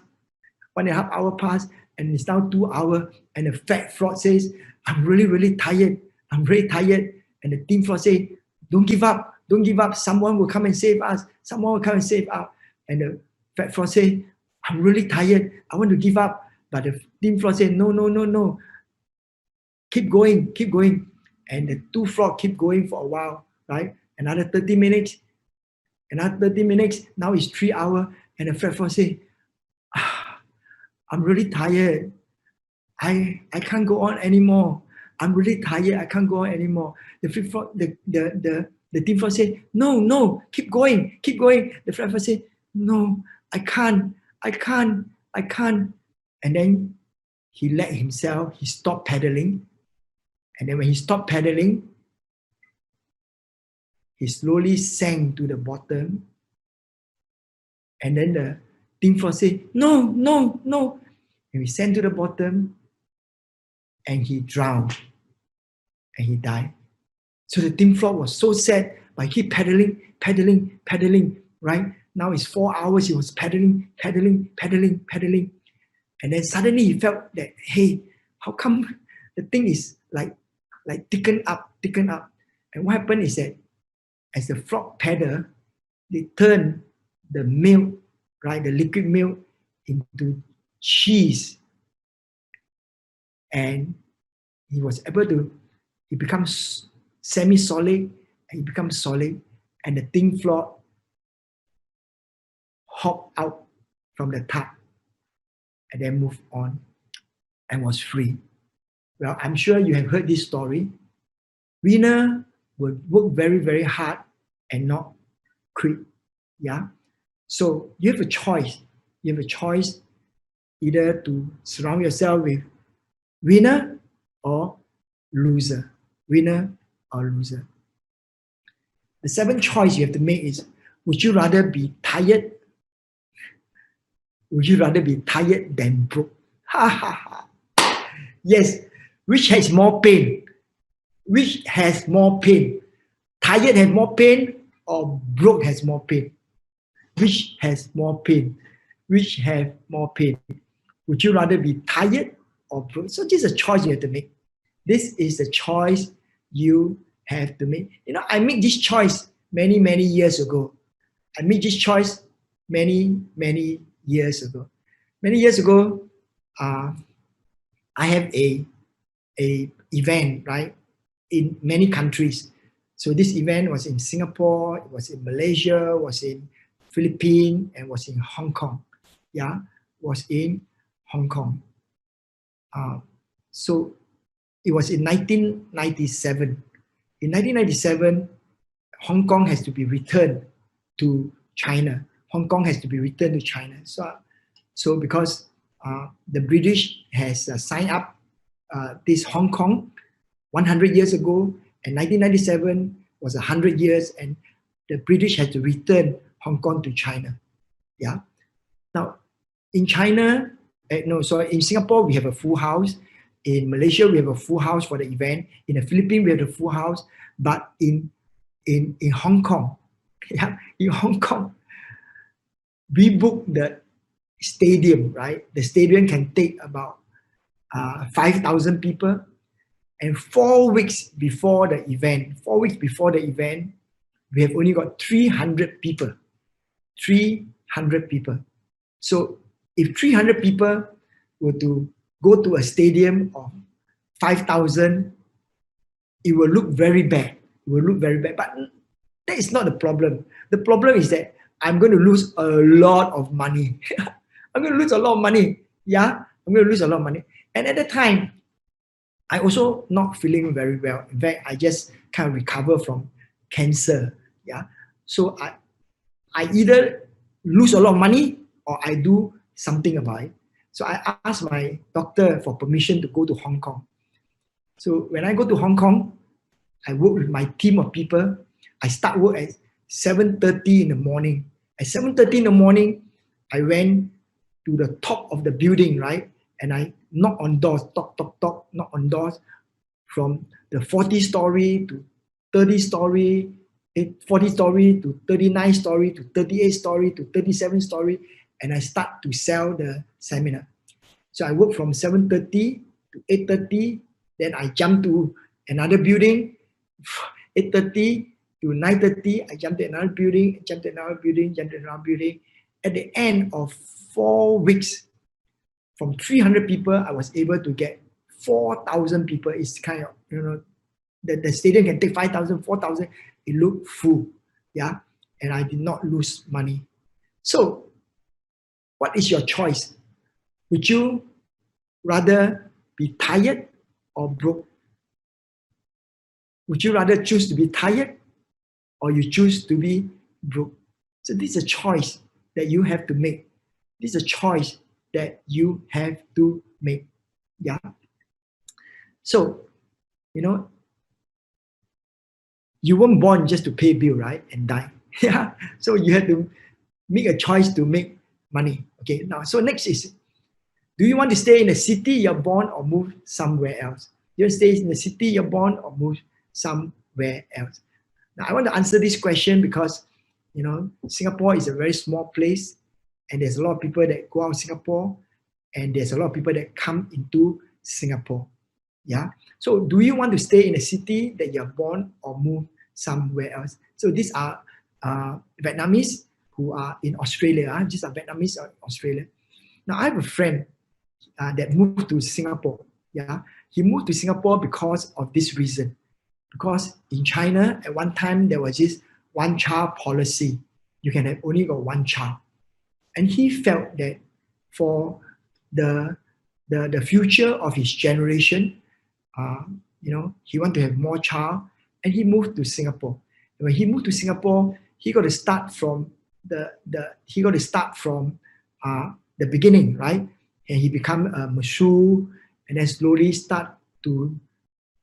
1.5 hour pass, and it's now 2 hours. And the fat frog says, I'm really, really tired. And the thin frog say, don't give up. Someone will come and save us. And the fat frog say, I'm really tired. I want to give up. But the thin frog say, no. Keep going. And the two frogs keep going for a while, right? Another 30 minutes. Now it's 3 hours. And the fat frog say, I'm really tired. I can't go on anymore. I'm really tired. I can't go on anymore. The thin frog say, no, keep going. The fat frog say, no, I can't. And then he let himself, he stopped paddling. And then when he stopped paddling, he slowly sank to the bottom. And then the thin frog said, no. And he sank to the bottom and he drowned and he died. So the thin frog was so sad, but he kept paddling, right? Now it's 4 hours, he was paddling. And then suddenly he felt that, hey, how come the thing is like thicken up? And what happened is that as the frog paddled, they turned the milk, right, the liquid milk, into cheese. And he was able to, he becomes semi-solid, and he becomes solid, and the thin frog hopped out from the tub and then moved on and was free. Well, I'm sure you have heard this story. Winner will work very, very hard and not quit. Yeah. So you have a choice. either to surround yourself with winner or loser. Winner or loser. The seventh choice you have to make is, would you rather be tired? Would you rather be tired than broke? Ha ha ha. Yes. Which has more pain? Which has more pain? Tired has more pain or broke has more pain? Which has more pain? Which have more pain? Would you rather be tired or broke? So this is a choice you have to make. This is the choice you have to make. You know, I made this choice many, many years ago. I made this choice many, many years ago. Many years ago, I have a event, right, in many countries. So this event was in Singapore, it was in Malaysia, was in Philippines, and was in Hong Kong. Yeah, was in Hong Kong. So it was in 1997. In 1997, Hong Kong has to be returned to China. Hong Kong has to be returned to China. So because the British has signed up this Hong Kong 100 years ago, and 1997 was 100 years, and the British had to return Hong Kong to China. Yeah. Now, in China, in Singapore, we have a full house. In Malaysia, we have a full house for the event. In the Philippines, we have a full house. But in Hong Kong, yeah, in Hong Kong, we booked the stadium, right? The stadium can take about 5,000 people. And 4 weeks before the event, we have only got 300 people. 300 people. So if 300 people were to go to a stadium of 5,000, it will look very bad. It will look very bad. But that is not the problem. The problem is that I'm going to lose a lot of money. I'm going to lose a lot of money. Yeah, I'm going to lose a lot of money. And at the time, I also not feeling very well. In fact, I just kind of recover from cancer. Yeah. So I either lose a lot of money or I do something about it. So I asked my doctor for permission to go to Hong Kong. So when I go to Hong Kong, I work with my team of people. I start work at 7:30 in the morning. At 7:30 in the morning, I went to the top of the building, right? And I knock on doors, knock on doors, from the 40-story to 30-story, 40-story to 39-story to 38-story to 37-story, and I start to sell the seminar. So I work from 7:30 to 8:30, then I jump to another building, 8:30 to 9:30, I jump to another building, jump to another building, jump to another building. At the end of 4 weeks, from 300 people, I was able to get 4,000 people. It's kind of, the stadium can take 5,000, 4,000. It looked full, yeah? And I did not lose money. So, what is your choice? Would you rather be tired or broke? Would you rather choose to be tired or you choose to be broke? So this is a choice that you have to make. This is a choice that you have to make. Yeah. So, you weren't born just to pay bill, right? And die. Yeah. So you have to make a choice to make money. Okay. Now, so next is, do you want to stay in the city you're born or move somewhere else? You want to stay in the city you're born or move somewhere else? Now, I want to answer this question because, Singapore is a very small place, and there's a lot of people that go out of Singapore, and there's a lot of people that come into Singapore. Yeah. So do you want to stay in a city that you're born or move somewhere else? So these are Vietnamese who are in Australia. These are Vietnamese in Australia. Now I have a friend that moved to Singapore. Yeah. He moved to Singapore because of this reason. Because in China, at one time, there was this one-child policy. You can have only got one child. And he felt that for the future of his generation, he wanted to have more child, and he moved to Singapore. And when he moved to Singapore, he got to start from the beginning, right? and he become a masseuse, and then slowly start to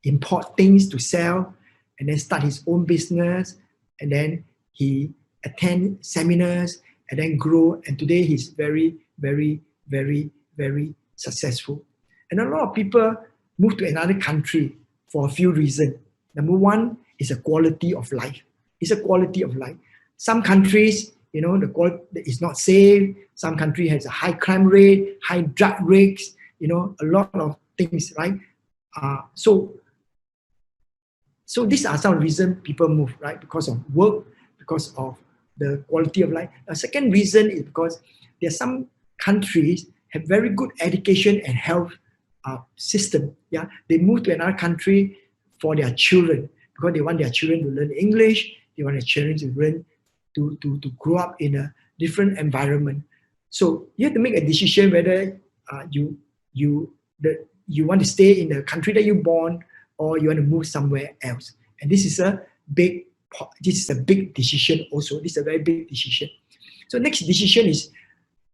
import things to sell, and then start his own business, and then he attend seminars, and then grow, and today he's very, very, very, very successful. And a lot of people move to another country for a few reasons. Number one is a quality of life. It's a quality of life. Some countries, you know, the quality is not safe. Some country has a high crime rate, high drug rates, you know, a lot of things, right? So these are some reasons people move, right? Because of work, because of the quality of life. A second reason is because there are some countries have very good education and health system. Yeah, they move to another country for their children because they want their children to learn English. They want their children to learn to grow up in a different environment. So you have to make a decision whether you want to stay in the country that you're born, or you want to move somewhere else. And this is a big decision also. This is a very big decision. So next decision is,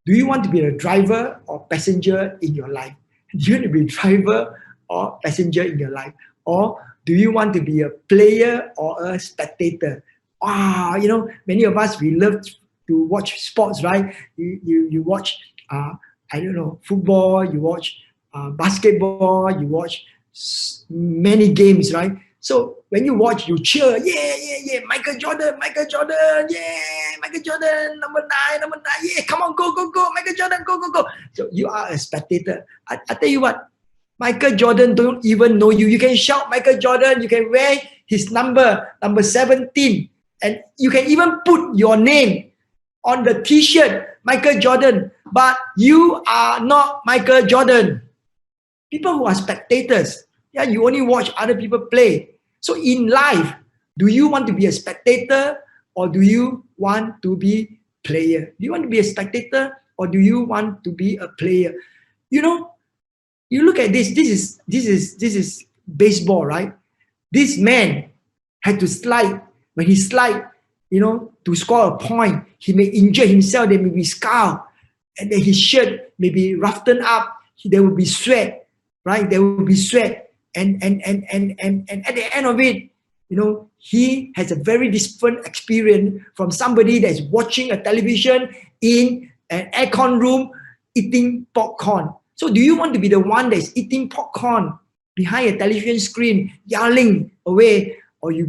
do you want to be a driver or passenger in your life? Do you want to be a driver or passenger in your life? Or do you want to be a player or a spectator? You know, many of us, we love to watch sports, right? You watch, I don't know, football, you watch basketball, you watch many games, right? So when you watch, you cheer, yeah, Michael Jordan, yeah, Michael Jordan, number nine, yeah, come on, go, Michael Jordan, go. So you are a spectator. I tell you what, Michael Jordan don't even know you. You can shout Michael Jordan, you can wear his number 17, and you can even put your name on the t-shirt, Michael Jordan, but you are not Michael Jordan. People who are spectators, yeah, you only watch other people play. So in life, do you want to be a spectator or do you want to be player? Do you want to be a spectator or do you want to be a player? You know, you look at this. This is baseball, right? This man had to slide. When he slide, you know, to score a point, he may injure himself. There may be scar, and then his shirt may be roughened up. There will be sweat, right? There will be sweat. And at the end of it, you know, he has a very different experience from somebody that's watching a television in an aircon room eating popcorn. So do you want to be the one that's eating popcorn behind a television screen, yelling away, or you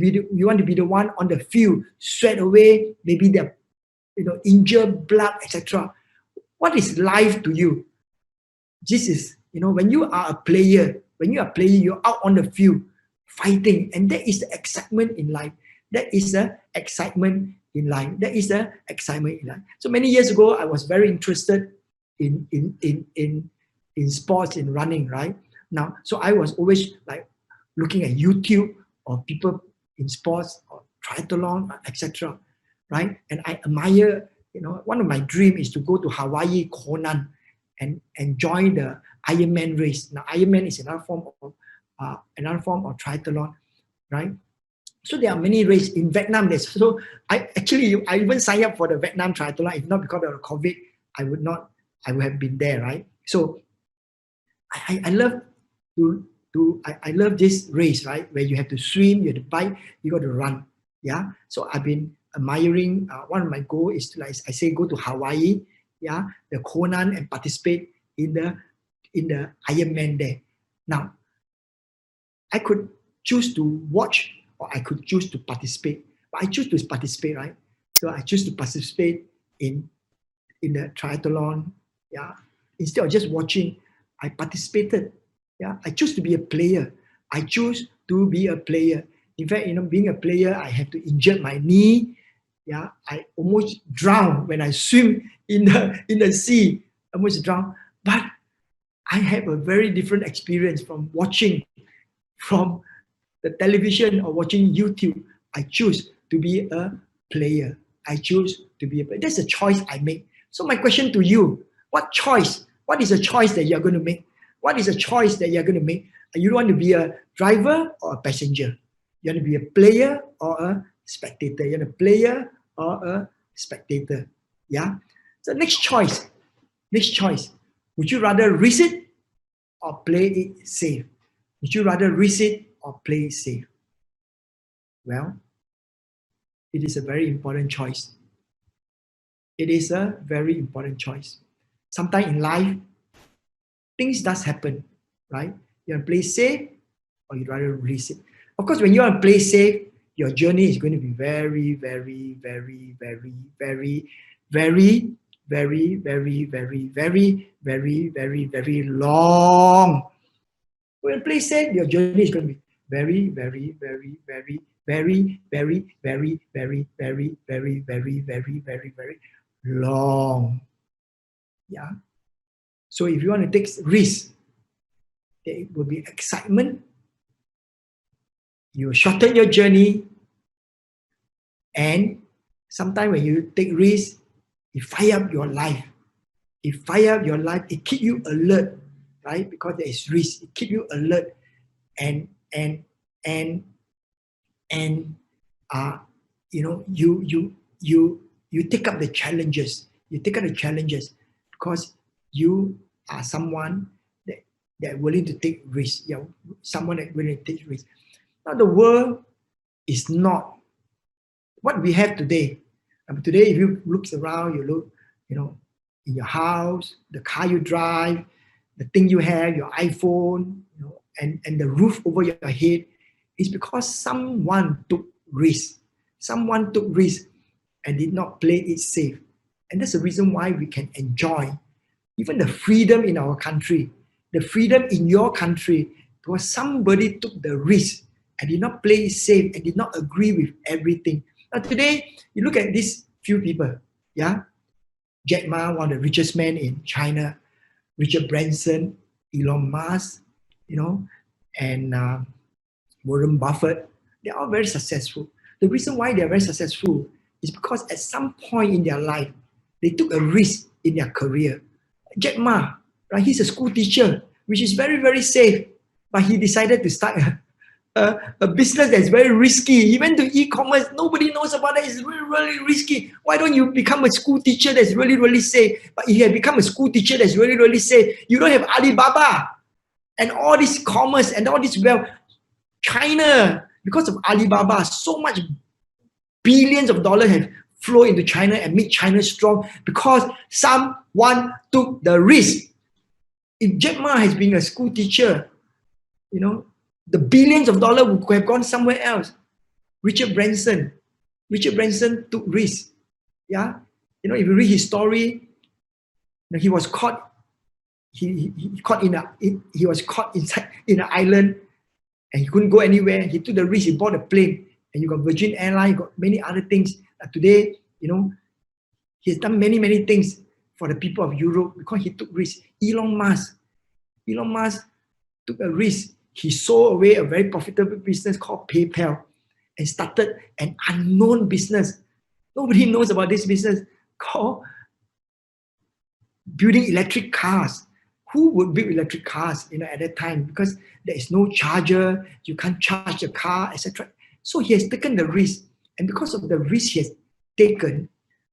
want to be the one on the field, sweat away, maybe the, you know, injured blood, etc. What is life to you? This is, you know, when you are a player, you're out on the field fighting, and that is the excitement in life. That is the excitement in life. That is the excitement in life. So many years ago, I was very interested in sports, in running, right? Now, so I was always like looking at YouTube or people in sports or triathlon, etc. Right? And I admire, you know, one of my dreams is to go to Hawaii, Conan, and join the Ironman race. Now, Ironman is another form of triathlon, right? So there are many races in Vietnam. So I even signed up for the Vietnam triathlon. If not because of the COVID, I would have been there, right? So I love this race, right? Where you have to swim, you have to bike, you got to run. Yeah. So I've been admiring. One of my goals is to, like I say, go to Hawaii, yeah, the Conan, and participate in the Ironman there. Now, I could choose to watch or I could choose to participate, but I choose to participate, right? So I choose to participate in the triathlon. Yeah. Instead of just watching, I participated. Yeah. I choose to be a player. I choose to be a player. In fact, you know, being a player, I have to injure my knee. Yeah. I almost drown when I swim in the sea. I almost drown. But I have a very different experience from watching from the television or watching YouTube. I choose to be a player. I choose to be a player. That's a choice I make. So my question to you, what is a choice that you're going to make? What is a choice that you're going to make? You want to be a driver or a passenger? You want to be a player or a spectator? You want a player or a spectator? Yeah. So next choice. Would you rather risk it or play it safe? Would you rather risk it or play it safe? Well, it is a very important choice. It is a very important choice. Sometimes in life, things does happen, right? You want to play safe or you'd rather risk it. Of course, when you want to play safe, your journey is going to be very, very, very, very, very, very, very, very, very, very, very, very, very long. When you play safe, your journey is going to be very, very, very, very, very, very, very, very, very, very, very, very, very, very long. Yeah. So if you want to take risks, there will be excitement. You shorten your journey, and sometimes when you take risks, it fire up your life. It fire up your life. It keep you alert, right? Because there is risk. It keep you alert, and you know, you take up the challenges. You take up the challenges because you are someone that willing to take risks. You're someone that willing to take risks. Now the world is not what we have today. Today, if you look around, you look, you know, in your house, the car you drive, the thing you have, your iPhone, you know, and the roof over your head, is because someone took risk. Someone took risk and did not play it safe. And that's the reason why we can enjoy even the freedom in our country, the freedom in your country, because somebody took the risk and did not play it safe and did not agree with everything. Now today, you look at these few people, yeah? Jack Ma, one of the richest men in China, Richard Branson, Elon Musk, you know, and Warren Buffett, they're all very successful. The reason why they're very successful is because at some point in their life, they took a risk in their career. Jack Ma, right? He's a school teacher, which is very, very safe, but he decided to start a business that's very risky. He went to e-commerce. Nobody knows about it. It's really, really risky. Why don't you become a school teacher that's really, really safe? But if you have become a school teacher that's really, really safe, you don't have Alibaba and all this commerce and all this wealth. China, because of Alibaba, so much billions of dollars have flown into China and made China strong because someone took the risk. If Jack Ma has been a school teacher, you know, the billions of dollars would have gone somewhere else. Richard Branson took risks. Yeah, you know, if you read his story, you know, he was caught. He was caught inside in an island, and he couldn't go anywhere. He took the risk. He bought a plane, and you got Virgin Airlines, you got many other things. Today, you know, he has done many, many things for the people of Europe because he took risks. Elon Musk took a risk. He sold away a very profitable business called PayPal and started an unknown business. Nobody knows about this business called building electric cars. Who would build electric cars, you know, at that time? Because there is no charger, you can't charge the car, etc. So he has taken the risk, and because of the risk he has taken,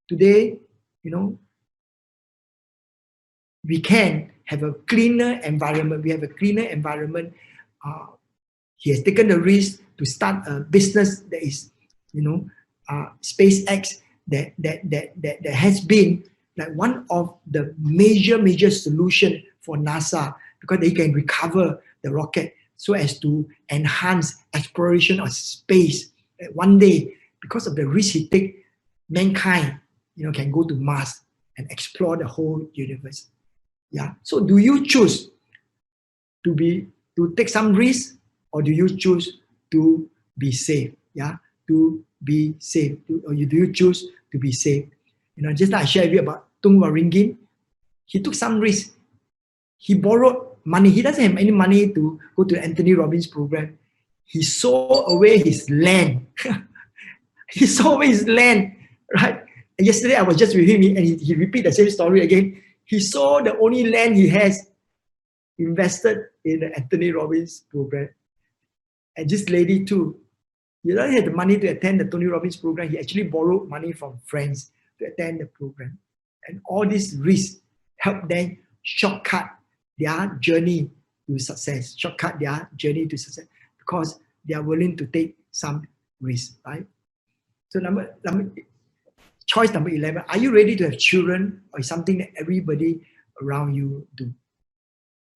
today, you know, we can have a cleaner environment. We have a cleaner environment. He has taken the risk to start a business that is, you know, SpaceX that has been like one of the major solution for NASA, because they can recover the rocket so as to enhance exploration of space. One day, because of the risk he take, mankind, you know, can go to Mars and explore the whole universe. Yeah. So do you choose to take some risk, or do you choose to be safe? Yeah, to be safe. Do you choose to be safe? You know, just like I shared with you about Tung Waringin, he took some risk. He borrowed money. He doesn't have any money to go to the Anthony Robbins program. He sold away his land. He sold away his land, right? And yesterday I was just with him, and he repeated the same story again. He sold the only land he has, invested in the Anthony Robbins program. And this lady too, he doesn't have the money to attend the Tony Robbins program. He actually borrowed money from friends to attend the program. And all these risks help them shortcut their journey to success, shortcut their journey to success, because they are willing to take some risk, right? So choice number 11, are you ready to have children, or is something that everybody around you do?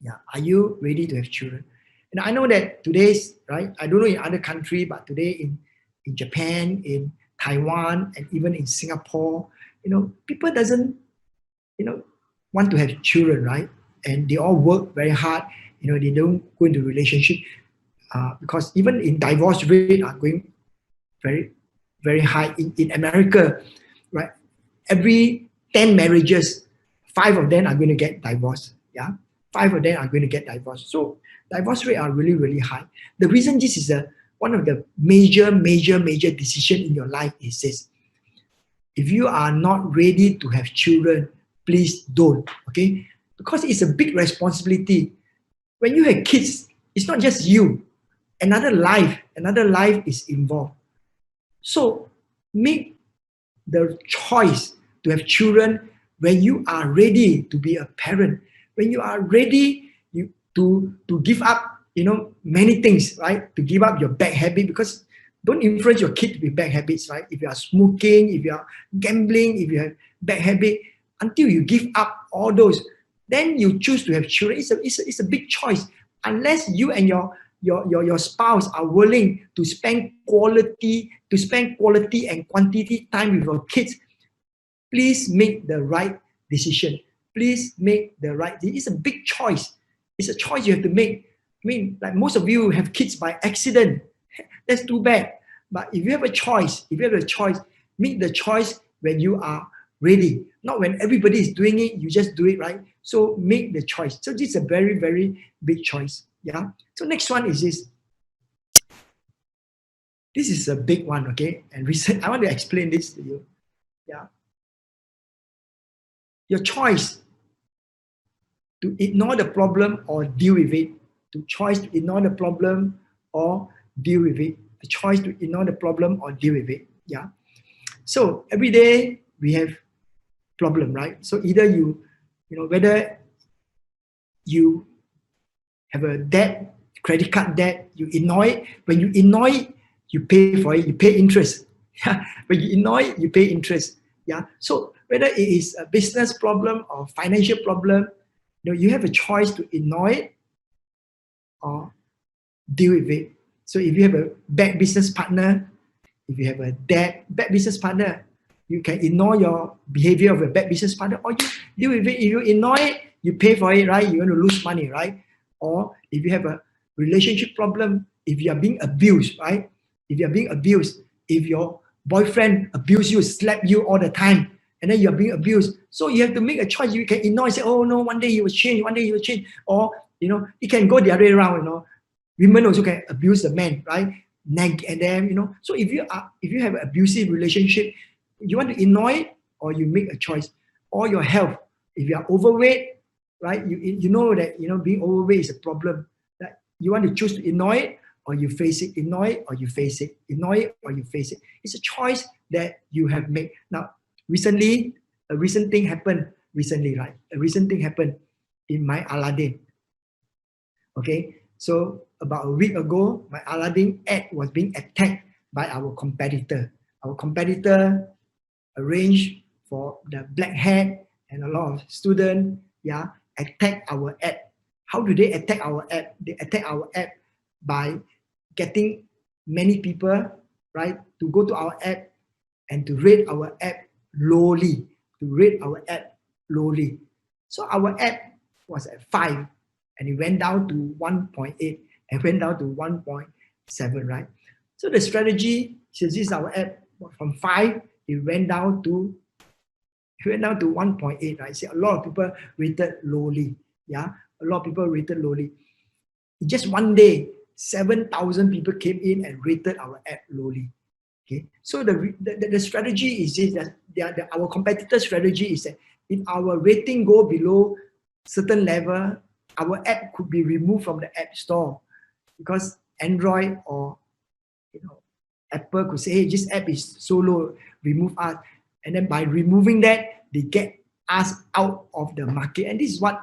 Yeah, are you ready to have children? And I know that today's, right, I don't know in other country, but today in Japan, in Taiwan, and even in Singapore, people doesn't, want to have children, right? And they all work very hard. They don't go into relationship because even in divorce rate are going very, very high. In America, right? Every 10 marriages, 5 of them are going to get divorced. Yeah, 5 of them are going to get divorced. So divorce rate are really, really high. The reason this is one of the major decision in your life is this: if you are not ready to have children, please don't. Okay, because it's a big responsibility. When you have kids, it's not just you. Another life is involved. So make the choice to have children when you are ready to be a parent, when you are ready to give up, many things, right? To give up your bad habit, because don't influence your kid with bad habits, right? If you are smoking, if you are gambling, if you have bad habit, until you give up all those, then you choose to have children. It's a big choice. Unless you and your spouse are willing to spend quality and quantity time with your kids, please make the right decision. Please make the right decision. It's a big choice. It's a choice you have to make. I mean, like most of you have kids by accident. That's too bad. But if you have a choice, make the choice when you are ready. Not when everybody is doing it, you just do it, right? So make the choice. So this is a very, very big choice. Yeah. So next one is this. This is a big one, okay? And I want to explain this to you. Yeah. Your choice to ignore the problem or deal with it. To choice to ignore the problem or deal with it. The choice to ignore the problem or deal with it. Yeah. So every day we have problem, right? So either whether you have a debt, credit card debt, you ignore it. When you ignore it, you pay for it, you pay interest. Yeah. When you ignore it, you pay interest. Yeah. So whether it is a business problem or financial problem, you have a choice to ignore it or deal with it. So if you have a bad business partner, if you have a bad business partner, you can ignore your behavior of a bad business partner, or you deal with it. If you ignore it, you pay for it, right? You're going to lose money, right? Or if you have a relationship problem, if you are being abused, right? If you are being abused, if your boyfriend abuse you, slap you all the time, and then you're being abused, so you have to make a choice. You can ignore and say, oh no, one day he will change, or it can go the other way around. Women also can abuse the man, right? Nag at them, so if you have an abusive relationship, you want to ignore it or you make a choice. Or your health, if you are overweight, right, you know that being overweight is a problem, that you want to choose to ignore it or you face it, ignore it or you face it, ignore it or you face it. It's a choice that you have made. Now recently, a recent thing happened in my Aladdin. Okay, so about a week ago, my Aladdin ad was being attacked by our competitor. Our competitor arranged for the black hat and a lot of students, attack our ad. How do they attack our ad? They attack our ad by getting many people, right, to go to our ad and to rate our ad lowly. So our ad was at 5 and it went down to 1.8 and went down to 1.7, right? So the strategy, since this is our ad, from 5, it went down to 1.8, right? See, a lot of people rated lowly. Yeah, a lot of people rated lowly. In just one day, 7,000 people came in and rated our ad lowly. Okay, so the strategy is this, that our competitor strategy is that if our rating go below certain level, our app could be removed from the app store, because Android or Apple could say, hey, this app is so low, remove us. And then by removing that, they get us out of the market. And this is what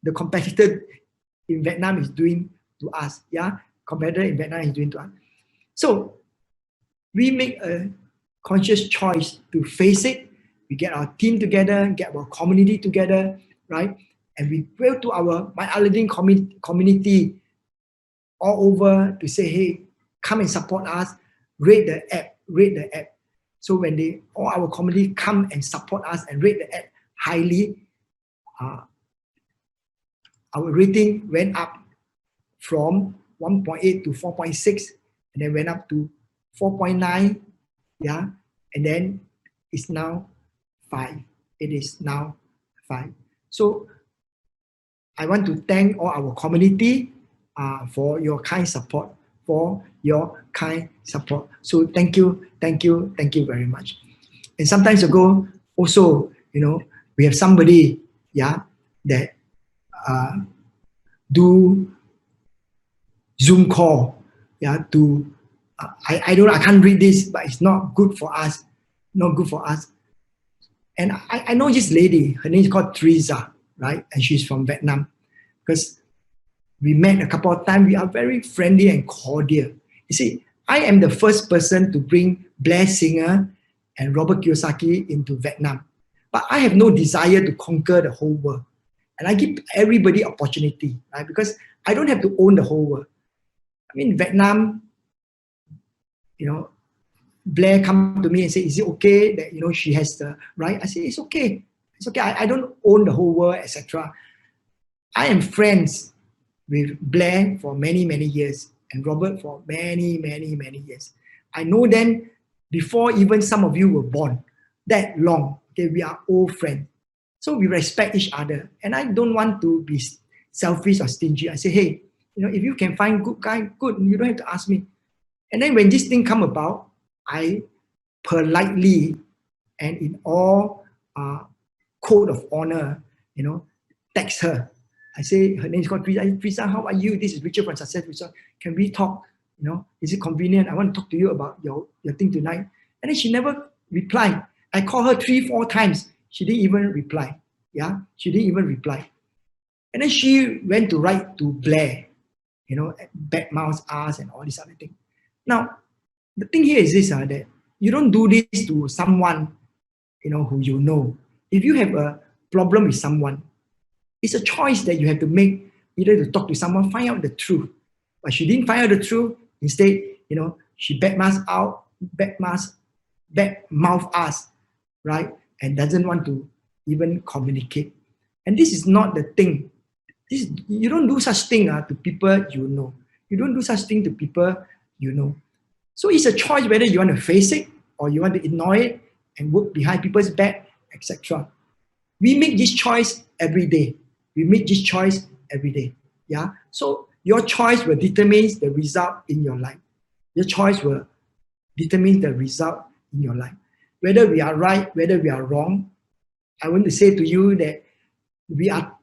the competitor in Vietnam is doing to us. Yeah, competitor in Vietnam is doing to us. So we make a conscious choice to face it. We get our team together, get our community together, right? And we go to my Aladdin community all over to say, hey, come and support us, rate the app. So when all our community come and support us and rate the app highly, our rating went up from 1.8 to 4.6, and then went up to 4.9, yeah, and then it's now 5. It is now 5. So I want to thank all our community for your kind support, So thank you very much. And sometimes ago, also, we have somebody, yeah, that do Zoom call, yeah, to I can't read this, but it's not good for us, And I know this lady, her name is called Teresa, right? And she's from Vietnam. Because we met a couple of times, we are very friendly and cordial. You see, I am the first person to bring Blair Singer and Robert Kiyosaki into Vietnam. But I have no desire to conquer the whole world. And I give everybody opportunity, right? Because I don't have to own the whole world. I mean, Vietnam, Blair come to me and say, is it okay that, she has the right? I say, it's okay. It's okay. I don't own the whole world, etc. I am friends with Blair for many, many years and Robert for many, many, many years. I know them before even some of you were born, that long. Okay, we are old friends. So we respect each other. And I don't want to be selfish or stingy. I say, hey, if you can find good guy, good, you don't have to ask me. And then when this thing come about, I politely and in all code of honor, text her. I say, her name is called Teresa. Teresa, how are you? This is Richard from Success Resort. Can we talk? Is it convenient? I want to talk to you about your thing tonight. And then she never replied. I called her 3-4 times. She didn't even reply. Yeah, she didn't even reply. And then she went to write to Blair, badmouth us and all this other thing. Now, the thing here is this, that you don't do this to someone, who you know. If you have a problem with someone, it's a choice that you have to make, either to talk to someone, find out the truth. But she didn't find out the truth. Instead, she badmouth us, right? And doesn't want to even communicate. And this is not the thing. You don't do such thing to people you know. You don't do such thing to people you know. So it's a choice whether you want to face it or you want to ignore it and work behind people's back, etc. We make this choice every day. Yeah. So your choice will determine the result in your life. Your choice will determine the result in your life. Whether we are right, whether we are wrong, I want to say to you that we are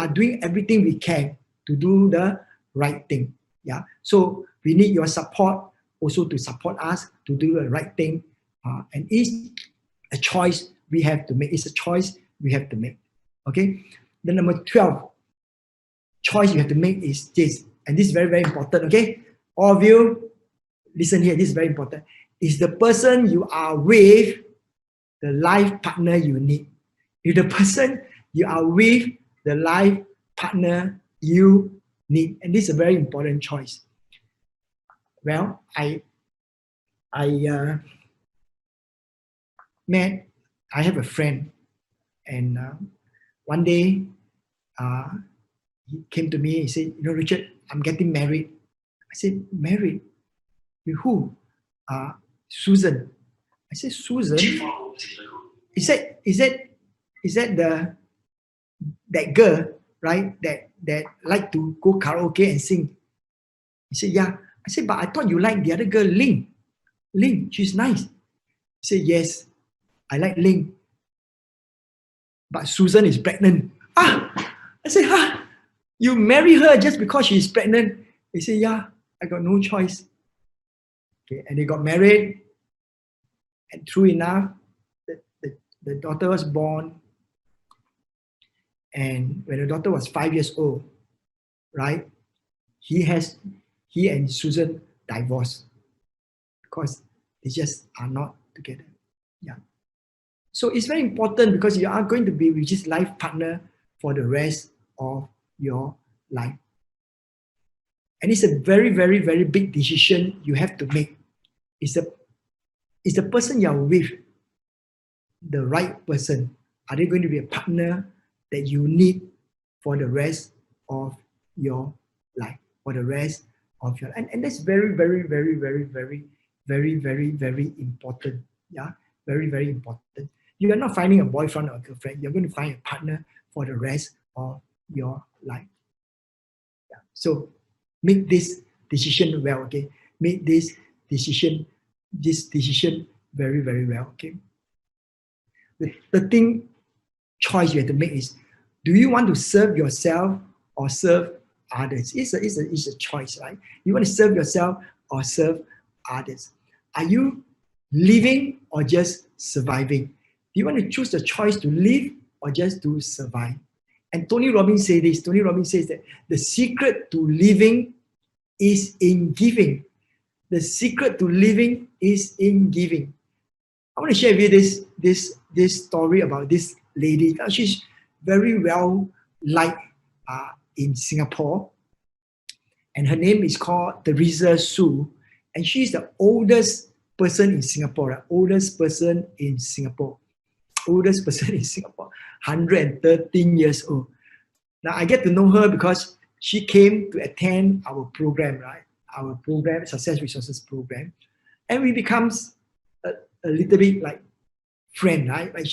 doing everything we can to do the right thing. Yeah. So we need your support also to support us to do the right thing. And it's a choice we have to make. Okay. The number 12 choice you have to make is this. And this is very, very important. Okay. All of you, listen here. This is very important. Is the person you are with the life partner you need? If the person you are with the life partner you need, and this is a very important choice. Well, I have a friend, and one day he came to me. He said, Richard, I'm getting married. I said, married? With who? Susan. I said, Susan? He said, is that that girl, right? That like to go karaoke and sing? He said, yeah. I said, but I thought you like the other girl, Ling. Ling, she's nice. He said, yes, I like Ling. But Susan is pregnant. I said, you marry her just because she's pregnant? He said, yeah, I got no choice. Okay, and they got married. And true enough, the daughter was born. And when the daughter was 5 years old, right, he and Susan divorced because they just are not together. Yeah. So it's very important because you are going to be with this life partner for the rest of your life. And it's a very, very, very big decision you have to make. Is the person you're with the right person? Are they going to be a partner that you need for the rest of your life? For the rest of your life. And that's very, very, very, very, very, very, very, very important. Yeah, very, very important. You are not finding a boyfriend or a girlfriend. You're going to find a partner for the rest of your life. Yeah. So make this decision well, okay? Make this decision very, very well, okay? The choice you have to make is, do you want to serve yourself or serve others? It's a choice, right? You want to serve yourself or serve others? Are you living or just surviving? Do you want to choose the choice to live or just to survive? And Tony Robbins says this. Tony Robbins says that the secret to living is in giving. The secret to living is in giving. I want to share with you this story about this lady. She's very well liked in Singapore, and her name is called Teresa Su, and she's the oldest person in Singapore. Oldest person in Singapore, 113 years old. Now I get to know her because she came to attend our program, right? Our program, Success Resources program, and we becomes a little bit like friend, right? Like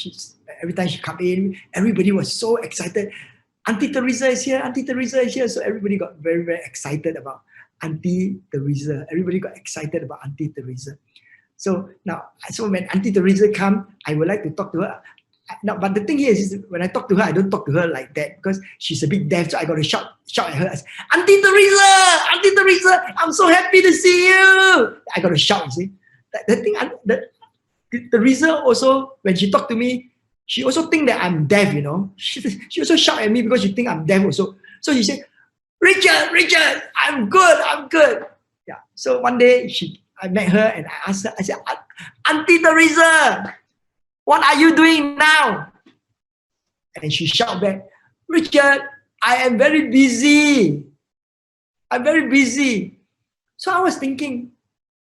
every time she come in, everybody was so excited. Auntie Teresa is here. Auntie Teresa is here. So everybody got very, very excited about Auntie Teresa. Everybody got excited about Auntie Teresa. So when Auntie Teresa come, I would like to talk to her. Now, but the thing here is when I talk to her, I don't talk to her like that because she's a bit deaf. So I got to shout at her. I say, Auntie Teresa, I'm so happy to see you. I got to shout. You see, the thing. Teresa also, when she talked to me, she also think that I'm deaf, you know. She also shout at me because she think I'm deaf also. So she said, Richard, I'm good. Yeah. So one day I met her and I asked her, I said, Auntie Teresa, what are you doing now? And she shouted back, Richard, I am very busy. I'm very busy. So I was thinking,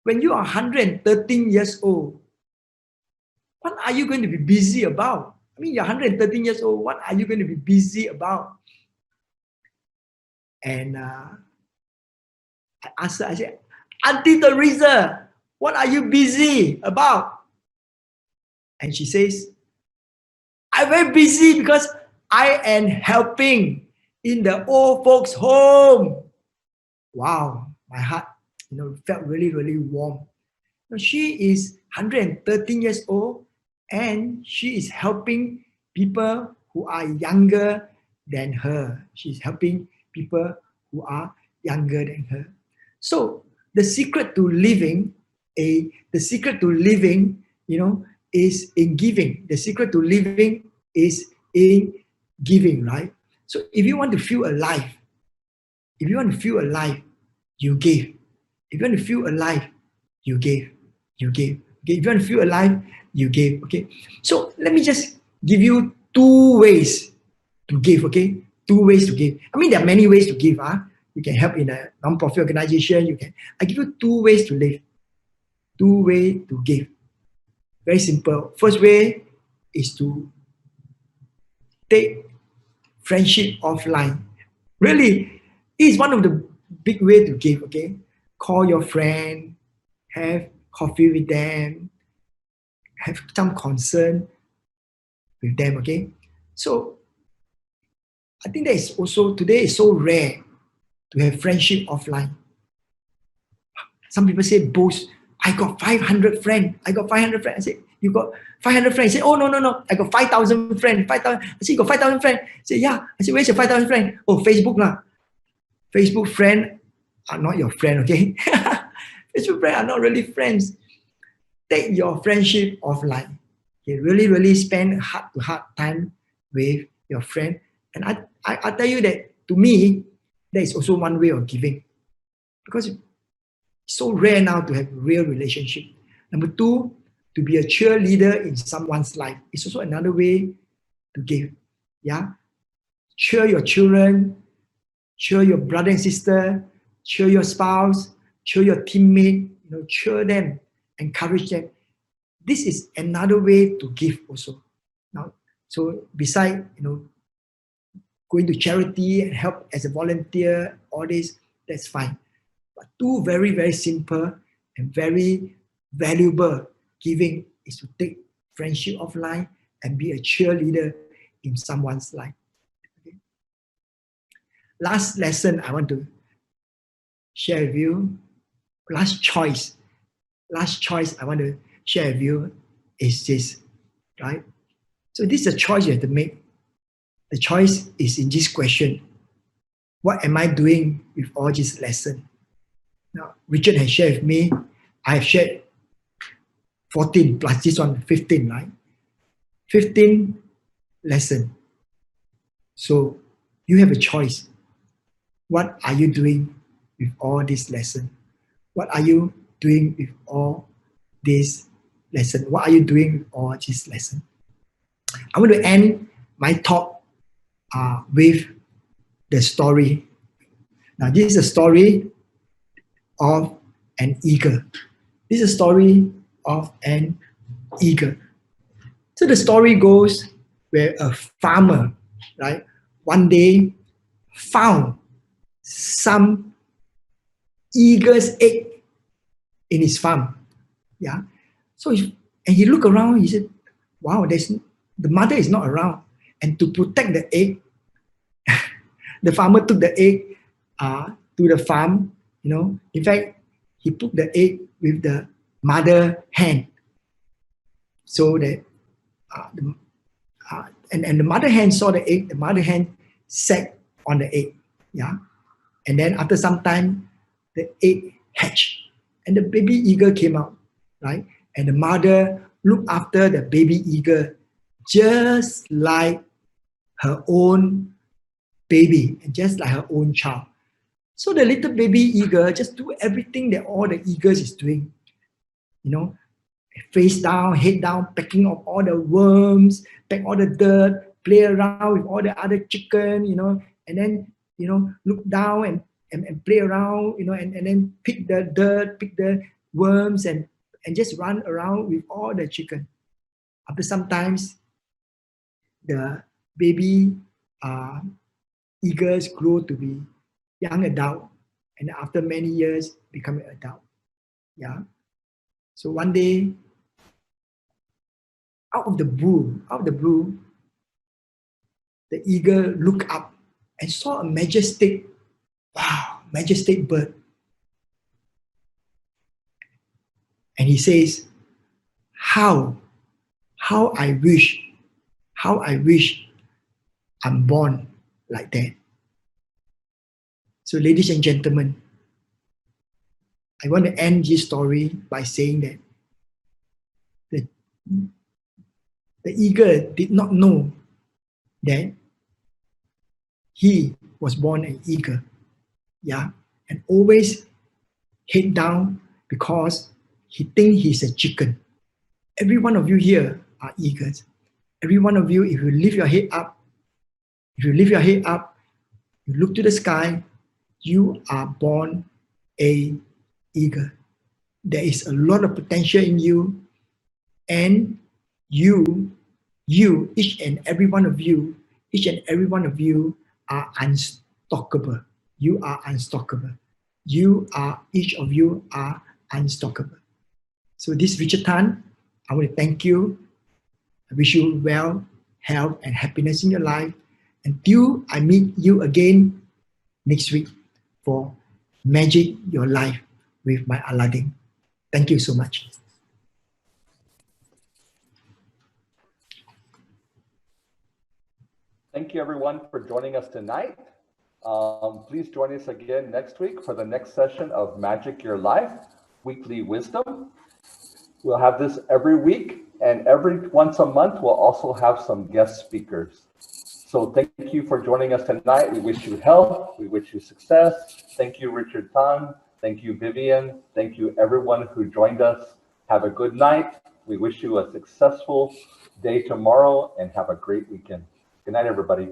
when you are 113 years old, what are you going to be busy about? I mean, you're 113 years old. What are you going to be busy about? And I asked her, I said, Auntie Teresa, what are you busy about? And she says, I'm very busy because I am helping in the old folks' home. Wow, my heart, felt really, really warm. She is 113 years old and she is helping people who are younger than her. She's helping people who are younger than her. So the secret to living, is in giving. The secret to living is in giving, right? So if you want to feel alive, you give. If you want to feel alive, you give. Okay? If you want to feel alive, you give. Okay. So let me just give you 2 ways to give. Okay, 2 ways to give. I mean, there are many ways to give. You can help in a non-profit organization. I give you 2 ways to live. 2 ways to give. Very simple. First way is to take friendship offline. Really, it's one of the big ways to give. Okay, call your friend, have coffee with them, have some concern with them, okay? So I think that is also, today is so rare to have friendship offline. Some people say, boast, I got 500 friends. I say, you got 500 friends? I say, oh, no. I got 5,000 friends. 5,000. I say, you got 5,000 friends? I say, yeah. I say, where's your 5,000 friends? Oh, Facebook lah. Facebook friends are not your friend, okay? Facebook friends are not really friends. Take your friendship offline. Okay, really, really spend heart-to-heart time with your friend And I tell you that, to me, that is also one way of giving, because it's so rare now to have real relationship. Number two, to be a cheerleader in someone's life is also another way to give. Yeah, cheer your children, cheer your brother and sister, cheer your spouse, cheer your teammate. Cheer them, encourage them. This is another way to give also. Now, so beside going to charity and help as a volunteer, all this, that's fine. But two very, very simple and very valuable giving is to take friendship offline and be a cheerleader in someone's life. Okay. Last lesson I want to share with you, last choice I want to share with you is this, right? So this is a choice you have to make. The choice is in this question: what am I doing with all this lesson? Now, Richard has shared with me, I have shared 14 plus this one, 15, right? 15 lesson. So you have a choice. What are you doing with all this lesson? What are you doing with all this lesson? What are you doing with all this lesson? I want to end my talk with the story. Now, this is a story of an eagle. This is a story of an eagle. So the story goes where a farmer, right, one day found some eagle's egg in his farm. Yeah. So he looked around. He said, "Wow, the mother is not around." And to protect the egg, the farmer took the egg to the farm. In fact, he put the egg with the mother hen, so that and the mother hen saw the egg. The mother hen sat on the egg. Yeah, and then after some time, the egg hatched, and the baby eagle came out. Right, and the mother looked after the baby eagle just like her own baby and just like her own child. So the little baby eagle just do everything that all the eagles is doing. Face down, head down, pecking up all the worms, peck all the dirt, play around with all the other chicken, and then, look down and play around, and then pick the dirt, pick the worms and just run around with all the chicken. After sometimes, the baby eagles grow to be young adult, and after many years become an adult. Yeah. So one day, out of the blue, the eagle looked up and saw a majestic bird. And he says, how I wish I'm born like that. So ladies and gentlemen, I want to end this story by saying that the eagle did not know that he was born an eagle. Yeah, and always head down because he thinks he's a chicken. Every one of you here are eagles. Every one of you, if you lift your head up, you look to the sky, you are born a eagle. There is a lot of potential in you, and you, each and every one of you are unstoppable. You are unstoppable. Each of you are unstoppable. So this Richard Tan, I want to thank you. I wish you well, health, and happiness in your life. Until I meet you again next week for Magic Your Life with my Aladdin. Thank you so much. Thank you everyone for joining us tonight. Please join us again next week for the next session of Magic Your Life, Weekly Wisdom. We'll have this every week, and every once a month we'll also have some guest speakers. So thank you for joining us tonight. We wish you health. We wish you success. Thank you, Richard Tan. Thank you, Vivian. Thank you, everyone who joined us. Have a good night. We wish you a successful day tomorrow and have a great weekend. Good night, everybody.